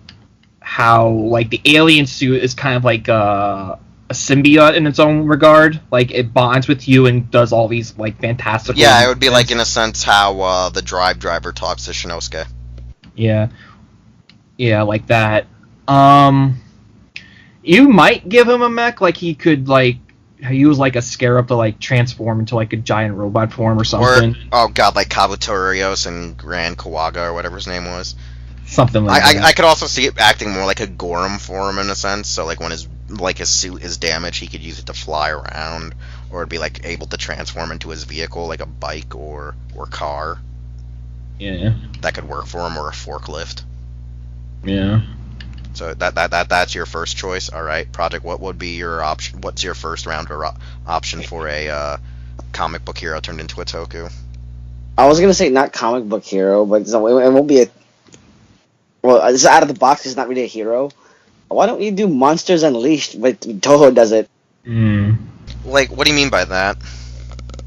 how, like, the alien suit is kind of like a symbiote in its own regard. Like, it bonds with you and does all these, like, fantastical... Yeah, it would be like, in a sense, how the Drive Driver talks to Shinosuke. Yeah. Yeah, like that. You might give him a mech, like he could, like, use, like, a scarab to, like, transform into, like, a giant robot form or something. Or, oh god, like Kabutorios and Grand Kawaga, or whatever his name was. Something like that. I could also see it acting more like a Gorham form, in a sense, so, like, when his suit is damaged, he could use it to fly around, or it'd be, like, able to transform into his vehicle, like a bike or car. Yeah. That could work for him, or a forklift. Yeah. So that's your first choice. All right, Projekt. What would be your option? What's your first round option for a comic book hero turned into a Toku? I was gonna say not comic book hero, but it won't be a. Well, it's out of the box. It's not really a hero. Why don't you do Monsters Unleashed? But Toho does it. Like, what do you mean by that?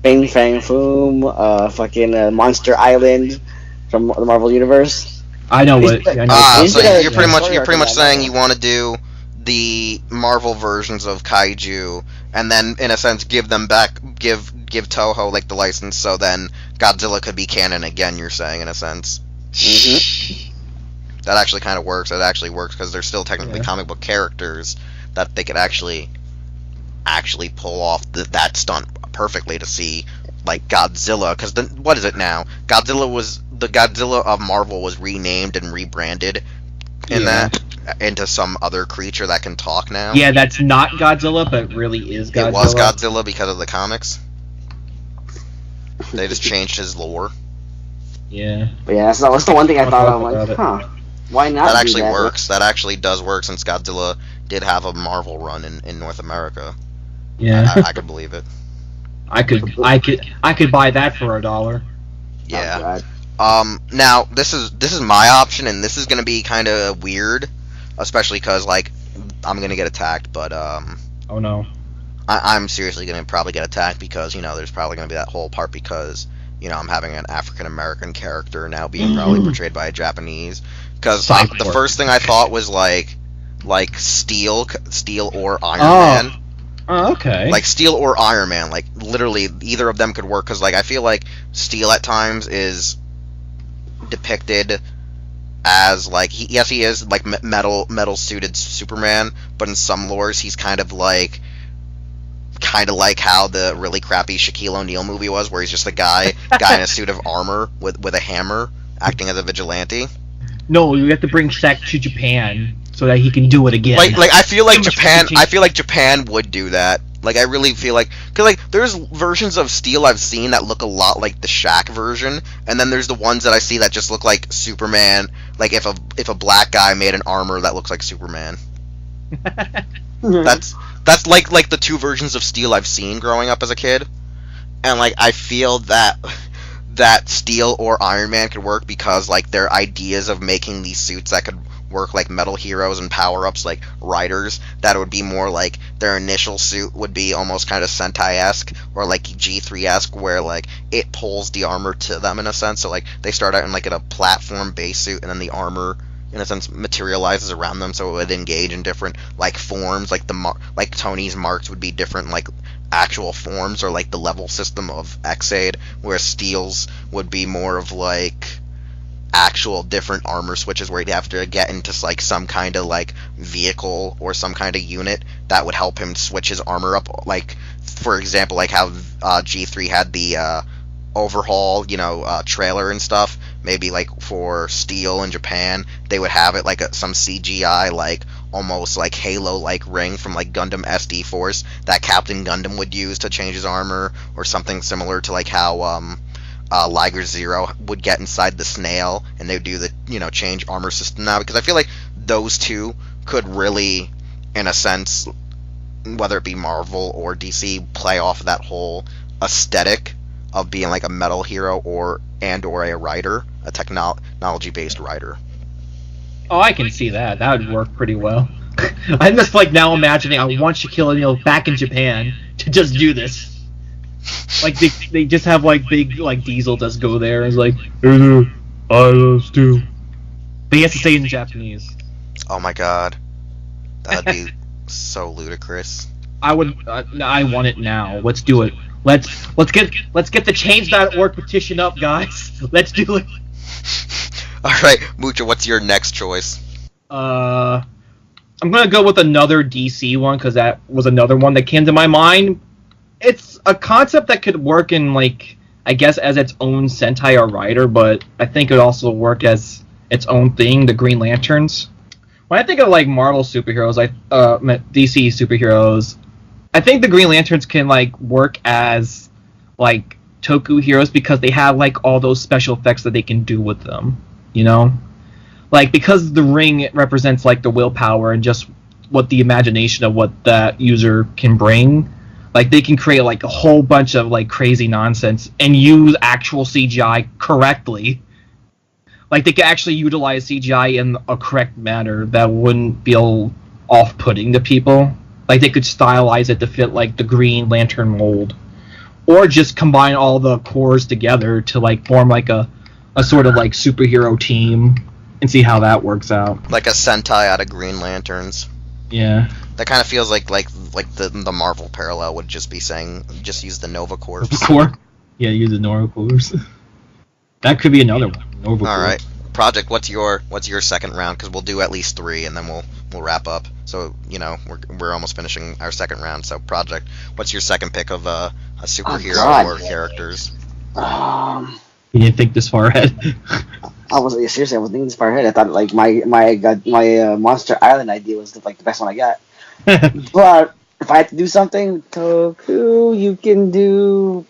Fang Fang Foom, fucking Monster Island from the Marvel Universe. I know what. So you're pretty much saying you want to do the Marvel versions of kaiju, and then in a sense give Toho, like, the license, so then Godzilla could be canon again. You're saying, in a sense. Mm-hmm. That actually kind of works. That actually works because they're still technically comic book characters that they could actually pull off that stunt perfectly to see, like, Godzilla. Because what is it now? The Godzilla of Marvel was renamed and rebranded into some other creature that can talk now. Yeah, that's not Godzilla, but really is Godzilla. It was Godzilla because of the comics. They just changed his lore. Yeah. But yeah, that's the one thing I thought of. Like, huh? Why not? That actually works. That actually does work, since Godzilla did have a Marvel run in North America. Yeah. I could believe it. I could buy that for $1. Yeah. Now this is my option, and this is gonna be kind of weird, especially because like I'm gonna get attacked, but Oh no. I'm seriously gonna probably get attacked because there's probably gonna be that whole part because I'm having an African American character now being probably portrayed by a Japanese. Because the first thing I thought was like Steel or Iron Man. Oh, okay. Like Steel or Iron Man, like literally either of them could work. Because like I feel like Steel at times is depicted as like he is like metal suited Superman, but in some lores he's kind of like how the really crappy Shaquille O'Neal movie was, where he's just a guy in a suit of armor with a hammer acting as a vigilante. No, you have to bring Shaq to Japan so that he can do it again. Like I feel like Japan would do that. Like I really feel like, cause like there's versions of Steel I've seen that look a lot like the Shaq version, and then there's the ones that I see that just look like Superman. Like if a black guy made an armor that looks like Superman. That's like the two versions of Steel I've seen growing up as a kid, and like I feel that Steel or Iron Man could work because like their ideas of making these suits that could work like metal heroes and power-ups like riders, that would be more like their initial suit would be almost kind of Sentai-esque or like G3-esque, where like it pulls the armor to them in a sense. So like they start out in like in a platform base suit, and then the armor in a sense materializes around them, so it would engage in different like forms. Like like Tony's marks would be different like actual forms, or like the level system of Xaid, where Steel's would be more of like actual different armor switches, where he'd have to get into like some kind of like vehicle or some kind of unit that would help him switch his armor up. Like for example, like how G3 had the overhaul trailer and stuff. Maybe like for Steel in Japan they would have it like some CGI like almost like Halo like ring from like Gundam SD Force that Captain Gundam would use to change his armor, or something similar to like how Liger Zero would get inside the snail, and they would do the change armor system now. Because I feel like those two could really, in a sense, whether it be Marvel or DC, play off of that whole aesthetic of being like a metal hero or a writer, a technology based writer. Oh, I can see that. That would work pretty well. I'm just like now imagining I want Shaquille O'Neal back in Japan to just do this. Like they just have like big like Diesel just go there and is like, I love Stu. But he has to say it in Japanese. Oh my god, that'd be so ludicrous. I want it now. Let's do it. Let's get the change.org petition up, guys. Let's do it. All right, Mucha, what's your next choice? I'm gonna go with another DC one because that was another one that came to my mind. It's a concept that could work in like I guess as its own Sentai or writer, but I think it would also work as its own thing. The Green Lanterns. When I think of like Marvel superheroes, DC superheroes, I think the Green Lanterns can like work as like Toku heroes because they have like all those special effects that they can do with them, like because the ring represents like the willpower and just what the imagination of what that user can bring. Like they can create like a whole bunch of like crazy nonsense and use actual CGI correctly. Like they could actually utilize CGI in a correct manner that wouldn't feel off-putting to people. Like they could stylize it to fit like the Green Lantern mold, or just combine all the cores together to like form like a sort of like superhero team and see how that works out. Like a Sentai out of Green Lanterns. Yeah. That kind of feels like the Marvel parallel would just be saying just use the Nova Corps. Yeah, use the Nova Corps. That could be another one. Nova Corps. All right, Projekt. What's your second round? Because we'll do at least 3, and then we'll wrap up. So we're almost finishing our second round. So Projekt, what's your second pick of a superhero or characters? You didn't think this far ahead. I was thinking this far ahead. I thought like my Monster Island idea was like the best one I got. But if I had to do something, Toku, you can do.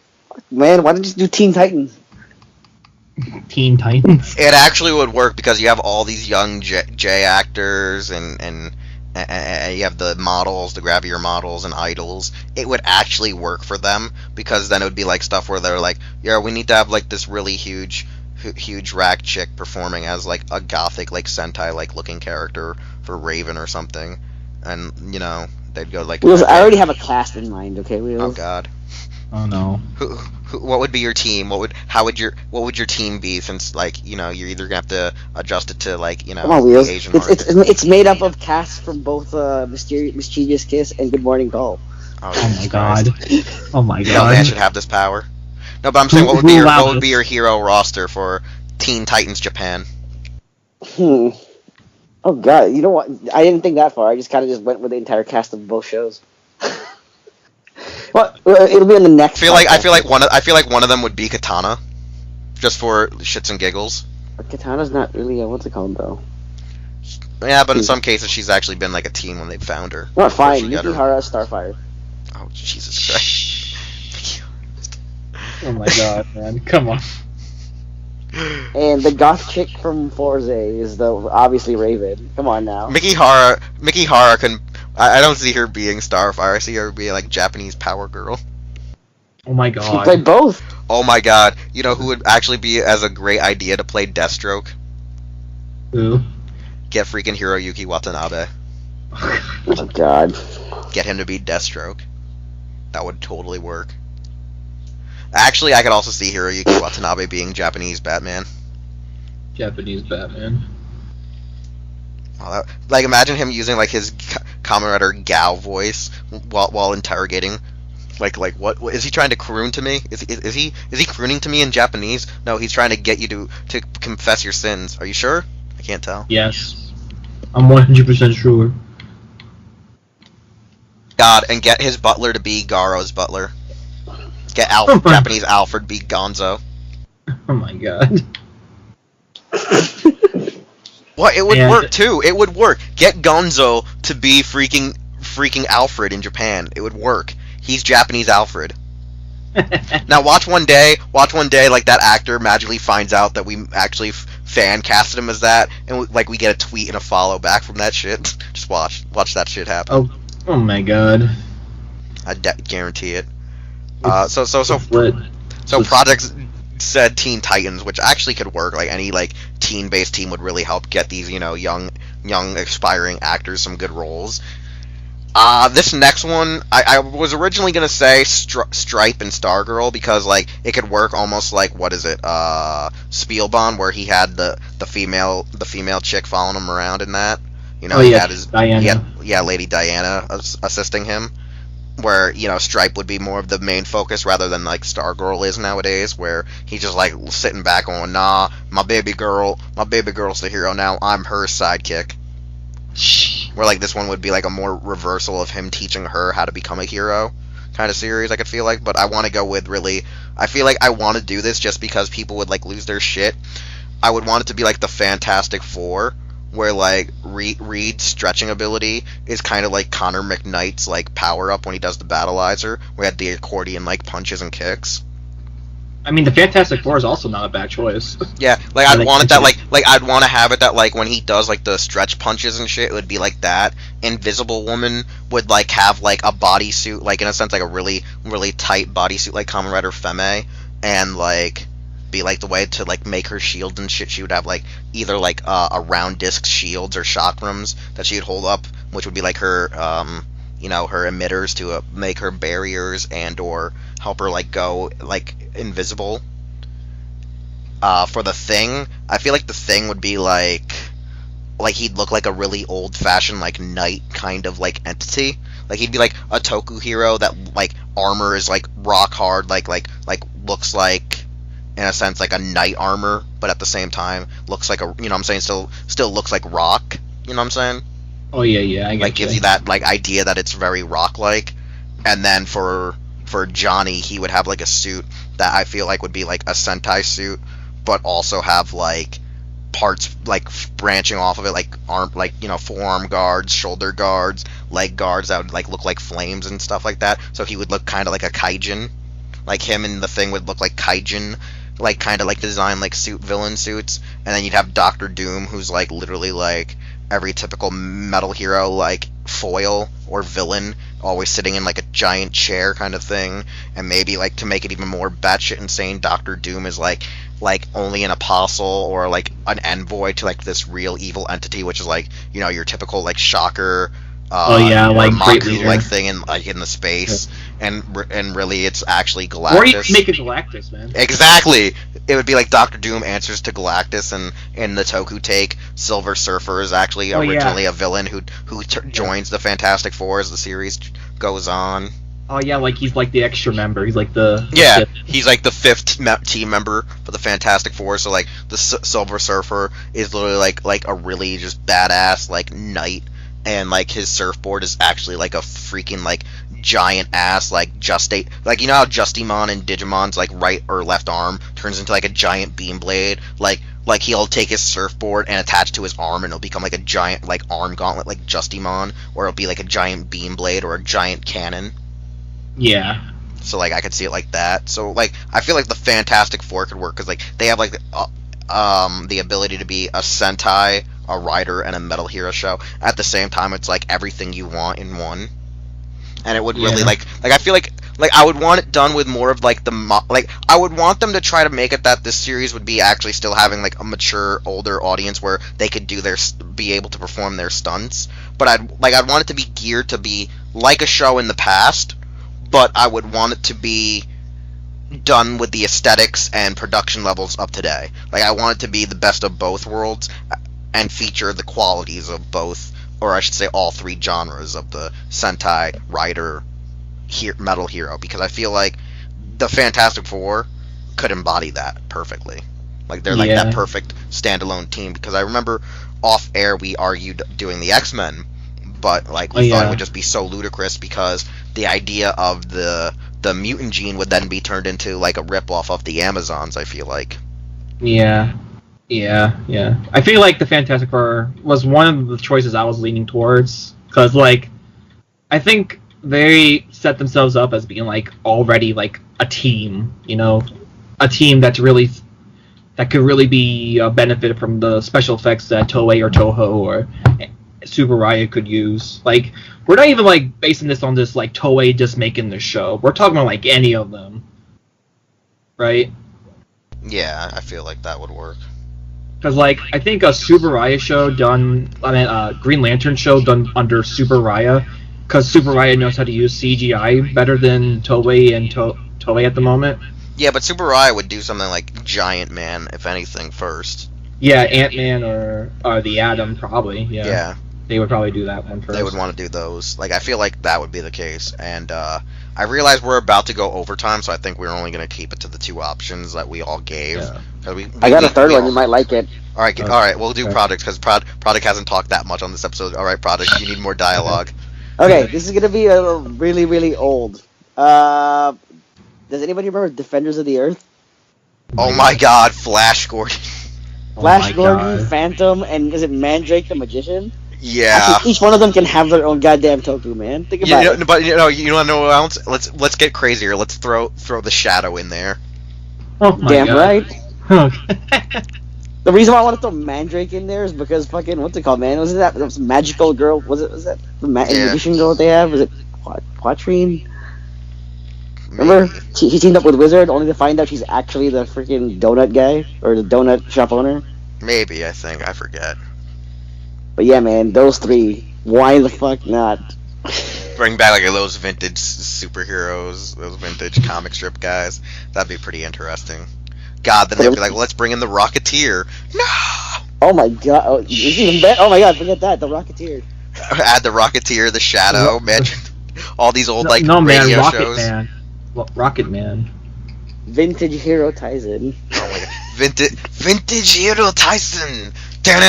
Man, why don't you just do Teen Titans? Teen Titans. It actually would work because you have all these young J actors and and you have the models, the grabbier models and idols, it would actually work for them, because then it would be like stuff where they're like, yeah, we need to have like this really huge rack chick performing as like a gothic like Sentai like looking character for Raven or something, and you know they'd go like. Wheelz, I already have a cast in mind. Okay, Wheelz. Oh God. Oh no. What would be your team? What would your team be? Since like you know you're either gonna have to adjust it to like you know Come on, Wheelz. the Asian market. It's made up of casts from both Mischievous Kiss and Good Morning Call. Oh my God. Oh my No God. man should have this power. No, but I'm saying what would be your hero roster for Teen Titans Japan? Oh God, you know what? I didn't think that far. I just kind of went with the entire cast of both shows. Well, it'll be in the next. I feel like one of them would be Katana, just for shits and giggles. But Katana's not really what's it called though. Yeah, but in some cases she's actually been like a teen when they found her. Not fine. She got her- Mikihara Starfire. Oh Jesus Christ! Oh my God, man. Come on. And the goth chick from Forze is obviously Raven. Come on now. Mikihara can. I don't see her being Starfire. I see her being like Japanese Power Girl. Oh my She God. played both. Oh my God! You know who would actually be as a great idea to play Deathstroke? Who? Get freaking Hiroyuki Watanabe. Oh God. Get him to be Deathstroke. That would totally work. Actually, I could also see Hiroyuki Watanabe being Japanese Batman. Japanese Batman. Oh, like, imagine him using like his Kamen Rider Gao voice while interrogating. Like what is he trying to croon to me? Is he crooning to me in Japanese? No, he's trying to get you to confess your sins. Are you sure? I can't tell. Yes. I'm 100% sure. God, and get his butler to be Garo's butler. Get Japanese Alfred be Gonzo. Oh my God. What? It would work too. It would work. Get Gonzo to be freaking Alfred in Japan. It would work. He's Japanese Alfred. Now watch one day, like that actor magically finds out that we actually fan casted him as that, and we get a tweet and a follow back from that shit. Just watch that shit happen. Oh my God. I guarantee it. So Lit. Projekt said Teen Titans, which actually could work. Like any like teen-based team would really help get these young aspiring actors some good roles. This next one, I was originally gonna say Stripe and Stargirl because like it could work almost like what is it, Spielbahn, where he had the female chick following him around in that. You know, he had his Diana. Lady Diana assisting him. Where Stripe would be more of the main focus rather than like Stargirl is nowadays, where he's just like sitting back going, nah, my baby girl's the hero now. I'm her sidekick. Where like this one would be like a more reversal of him teaching her how to become a hero kind of series, I could feel like. But I want to go with I feel like I want to do this just because people would like lose their shit. I would want it to be like the Fantastic Four, where like Reed's stretching ability is kind of like Connor McKnight's like power up when he does the Battleizer, where he had the accordion like punches and kicks. I mean, the Fantastic Four is also not a bad choice. Yeah, like I'd want it that like I'd want to have it that like when he does like the stretch punches and shit, it would be like that. Invisible Woman would like have like a bodysuit, like in a sense like a really really tight bodysuit like Kamen Rider Femme, and like be like the way to like make her shield and shit. She would have like either like a round disc shields or chakrams that she would hold up, which would be like her her emitters to make her barriers and or help her like go like invisible. For the Thing, I feel like the Thing would be like he'd look like a really old fashioned like knight kind of like entity. Like he'd be like a Toku hero that like armor is like rock hard, like looks like in a sense like a knight armor, but at the same time looks like a what I'm saying, still looks like rock. You know what I'm saying? Oh yeah, I like gives you that like idea that it's very rock like. And then for Johnny, he would have like a suit that I feel like would be like a Sentai suit, but also have like parts like branching off of it, like arm, like forearm guards, shoulder guards, leg guards that would like look like flames and stuff like that. So he would look kind of like a kaijin. Like him and the Thing would look like kaijin, like kind of like design like villain suits. And then you'd have Doctor Doom, who's like literally like every typical metal hero like foil or villain, always sitting in like a giant chair kind of thing, and maybe like to make it even more batshit insane, Doctor Doom is like only an apostle or like an envoy to like this real evil entity, which is like, you know, your typical like Shocker, like great Maku leader. like thing in like in the space, and really it's actually Galactus. Or you can make it Galactus, man. Exactly. It would be like Doctor Doom answers to Galactus, and in the Toku take, Silver Surfer is actually originally a villain who joins the Fantastic Four as the series goes on. Oh yeah, like he's like the extra member. He's like the he's like the fifth team member for the Fantastic Four. So like the Silver Surfer is literally like a really just badass like knight, and like his surfboard is actually like a freaking like giant ass like like, you know how Justimon in Digimon's like right or left arm turns into like a giant beam blade, like he'll take his surfboard and attach to his arm and it'll become like a giant like arm gauntlet like Justimon, or it'll be like a giant beam blade or a giant cannon. Yeah. So like I could see it like that. So like I feel like the Fantastic Four could work because like they have like the ability to be a Sentai, a Rider, and a Metal Hero show at the same time. It's like everything you want in one, and it would really like I feel like I would want it done with more of like I would want them to try to make it that this series would be actually still having like a mature older audience where they could be able to perform their stunts, but I'd want it to be geared to be like a show in the past, but I would want it to be done with the aesthetics and production levels of today. Like I want it to be the best of both worlds and feature the qualities of both, or I should say all three genres of the Sentai, Rider, Metal Hero, because I feel like the Fantastic Four could embody that perfectly. Like they're like that perfect standalone team, because I remember off air we argued doing the X-Men, but like we thought it would just be so ludicrous because the idea of the mutant gene would then be turned into like a rip-off of the Amazons, I feel like. Yeah. I feel like the Fantastic Four was one of the choices I was leaning towards, because like I think they set themselves up as being like already like a team, you know, a team that could really be benefited from the special effects that Toei or Toho or Super Riot could use. Like, we're not even like basing this on this like Toei just making the show. We're talking about like any of them, right? Yeah, I feel like that would work. Because like I think a Super Riot show done, Green Lantern show done under Super Riot, because Super Riot knows how to use CGI better than Toei and Toei at the moment. Yeah, but Super Riot would do something like Giant Man, if anything, first. Yeah, Ant-Man or the Atom, probably. Yeah. They would probably do that one first. They would want to do those. Like, I feel like that would be the case. And I realize we're about to go overtime, so I think we're only going to keep it to the two options that we all gave. Yeah. I got a third one. You might like it. All right. We'll do Project, because Project hasn't talked that much on this episode. All right, Project, you need more dialogue. Okay, this is going to be really, really old. Does anybody remember Defenders of the Earth? Oh my god, Flash Gordon. Flash Gordon, Phantom, and is it Mandrake the Magician? Yeah. Actually, each one of them can have their own goddamn Toku, man. Think about it. But you want to know what else? Let's get crazier. Let's throw the Shadow in there. Oh my Damn god. right. The reason why I want to throw Mandrake in there is because fucking, what's it called, man? Was that magical girl? Was that the magician girl that they have? Was it Quatrine? Remember? She teamed up with Wizard only to find out she's actually the freaking donut guy, or the donut shop owner. Maybe, I think. I forget. But yeah, man, those three. Why the fuck not? Bring back like those vintage superheroes, those vintage comic strip guys. That'd be pretty interesting. God, then they'd be like, well, let's bring in the Rocketeer. No! Oh my god. Oh, it's even better. Oh my god, forget that. The Rocketeer. Add the Rocketeer, the Shadow, man. All these old radio Rocket shows. Man. Rocket Man. Vintage Hero Tyson. Oh my god. Vintage Hero Tyson. And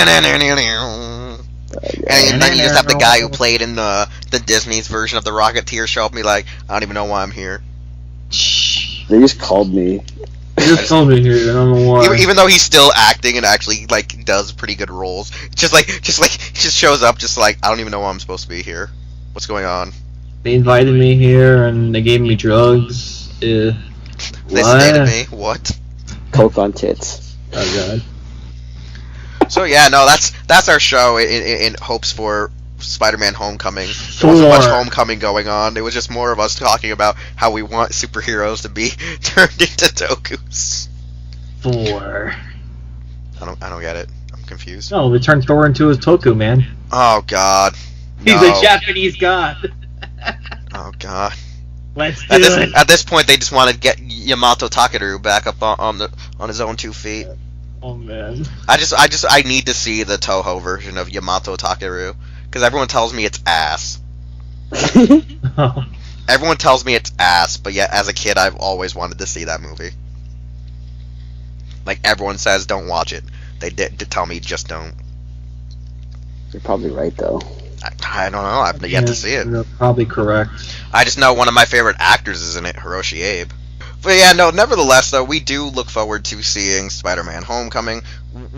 then you just have the guy who played in the Disney's version of the Rocketeer show up and be like, I don't even know why I'm here. They just called me. They just told me here. I don't know why. Even though he's still acting and actually like does pretty good roles, just shows up, just like, I don't even know why I'm supposed to be here. What's going on? They invited me here and they gave me drugs. They sedated me. What? Coke on tits. Oh god. So yeah, no, that's our show in hopes for Spider-Man: Homecoming. There wasn't much Homecoming going on. It was just more of us talking about how we want superheroes to be turned into tokus. 4. I don't get it. I'm confused. No, they turned Thor into his toku, man. Oh God. He's a Japanese god. Oh God. Let's do it. At this point, they just want to get Yamato Takeru back up on his own 2 feet. Oh man. I need to see the Toho version of Yamato Takeru because everyone tells me it's ass. Everyone tells me it's ass, but yet as a kid, I've always wanted to see that movie. Like everyone says, don't watch it. They did tell me just don't. You're probably right though. I don't know. I've yet to see it. You're probably correct. I just know one of my favorite actors is in it, Hiroshi Abe. But yeah, no, nevertheless, though, we do look forward to seeing Spider-Man: Homecoming.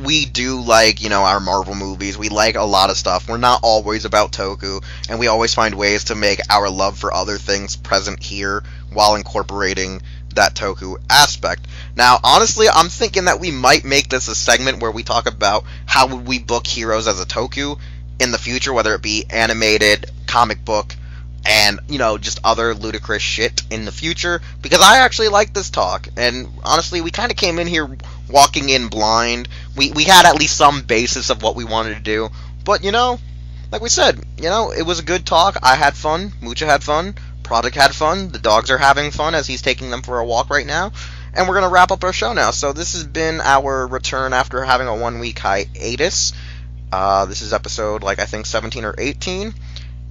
We do like, our Marvel movies. We like a lot of stuff. We're not always about Toku, and we always find ways to make our love for other things present here while incorporating that Toku aspect. Now, honestly, I'm thinking that we might make this a segment where we talk about how would we book heroes as a Toku in the future, whether it be animated, comic book, and, just other ludicrous shit in the future, because I actually like this talk, and honestly, we kind of came in here walking in blind. We had at least some basis of what we wanted to do, but, like we said, it was a good talk. I had fun, Mucha had fun, Projekt had fun, the dogs are having fun as he's taking them for a walk right now, and we're going to wrap up our show now. So this has been our return after having a 1-week hiatus. This is episode, I think 17 or 18.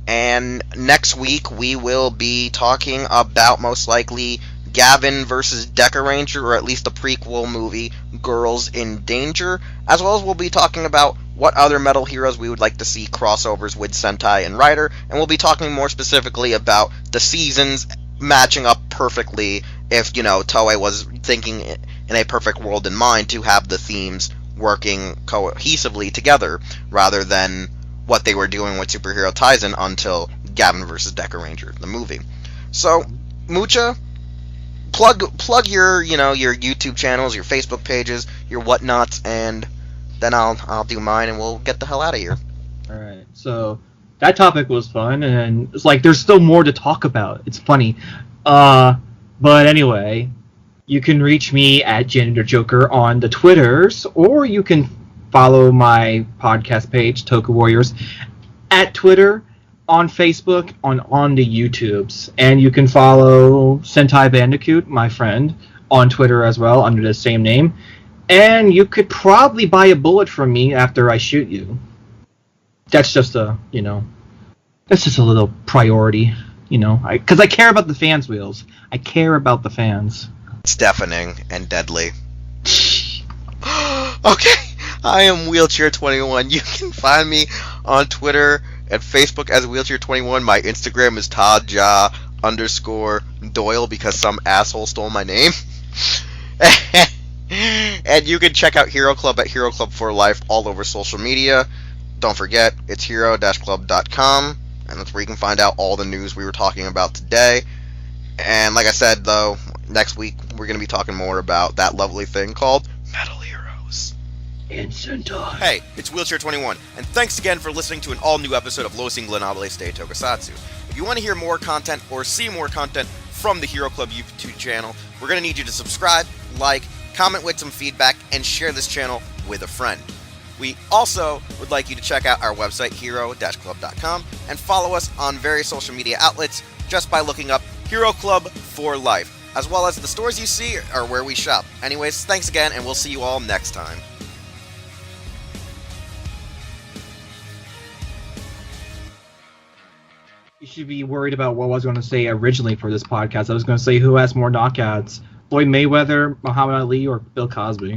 And next week, we will be talking about, most likely, Gavan versus Dekaranger, or at least the prequel movie, Girls in Danger, as well as we'll be talking about what other metal heroes we would like to see crossovers with Sentai and Rider, and we'll be talking more specifically about the seasons matching up perfectly if, Toei was thinking in a perfect world in mind to have the themes working cohesively together, rather than what they were doing with Superhero Taisen until Gavan vs. Dekaranger, the movie. So, Mucha, plug your your YouTube channels, your Facebook pages, your whatnots, and then I'll do mine, and we'll get the hell out of here. All right. So that topic was fun, and it's there's still more to talk about. It's funny, but anyway, you can reach me at Janitor Joker on the Twitters, or you can follow my podcast page, Toku Warriors, at Twitter, on Facebook, on the YouTubes. And you can follow Sentai Bandicoot, my friend, on Twitter as well, under the same name. And you could probably buy a bullet from me after I shoot you. That's just that's just a little priority, because I care about the fans, Wheelz. I care about the fans. It's deafening and deadly. Okay. I am Wheelchair21. You can find me on Twitter and Facebook as Wheelchair21. My Instagram is Todja_Doyle because some asshole stole my name. And you can check out Hero Club at Hero Club for Life all over social media. Don't forget, it's hero-club.com, and that's where you can find out all the news we were talking about today. And like I said, though, next week we're going to be talking more about that lovely thing called Metal Heroes. And Sentai. Hey, it's Wheelchair21, and thanks again for listening to an all-new episode of Los Ingobernables de Tokusatsu. If you want to hear more content or see more content from the Hero Club YouTube channel, we're going to need you to subscribe, like, comment with some feedback, and share this channel with a friend. We also would like you to check out our website, hero-club.com, and follow us on various social media outlets just by looking up Hero Club for Life, as well as the stores you see are where we shop. Anyways, thanks again, and we'll see you all next time. You should be worried about what I was going to say originally for this podcast. I was going to say who has more knockouts, Floyd Mayweather, Muhammad Ali, or Bill Cosby.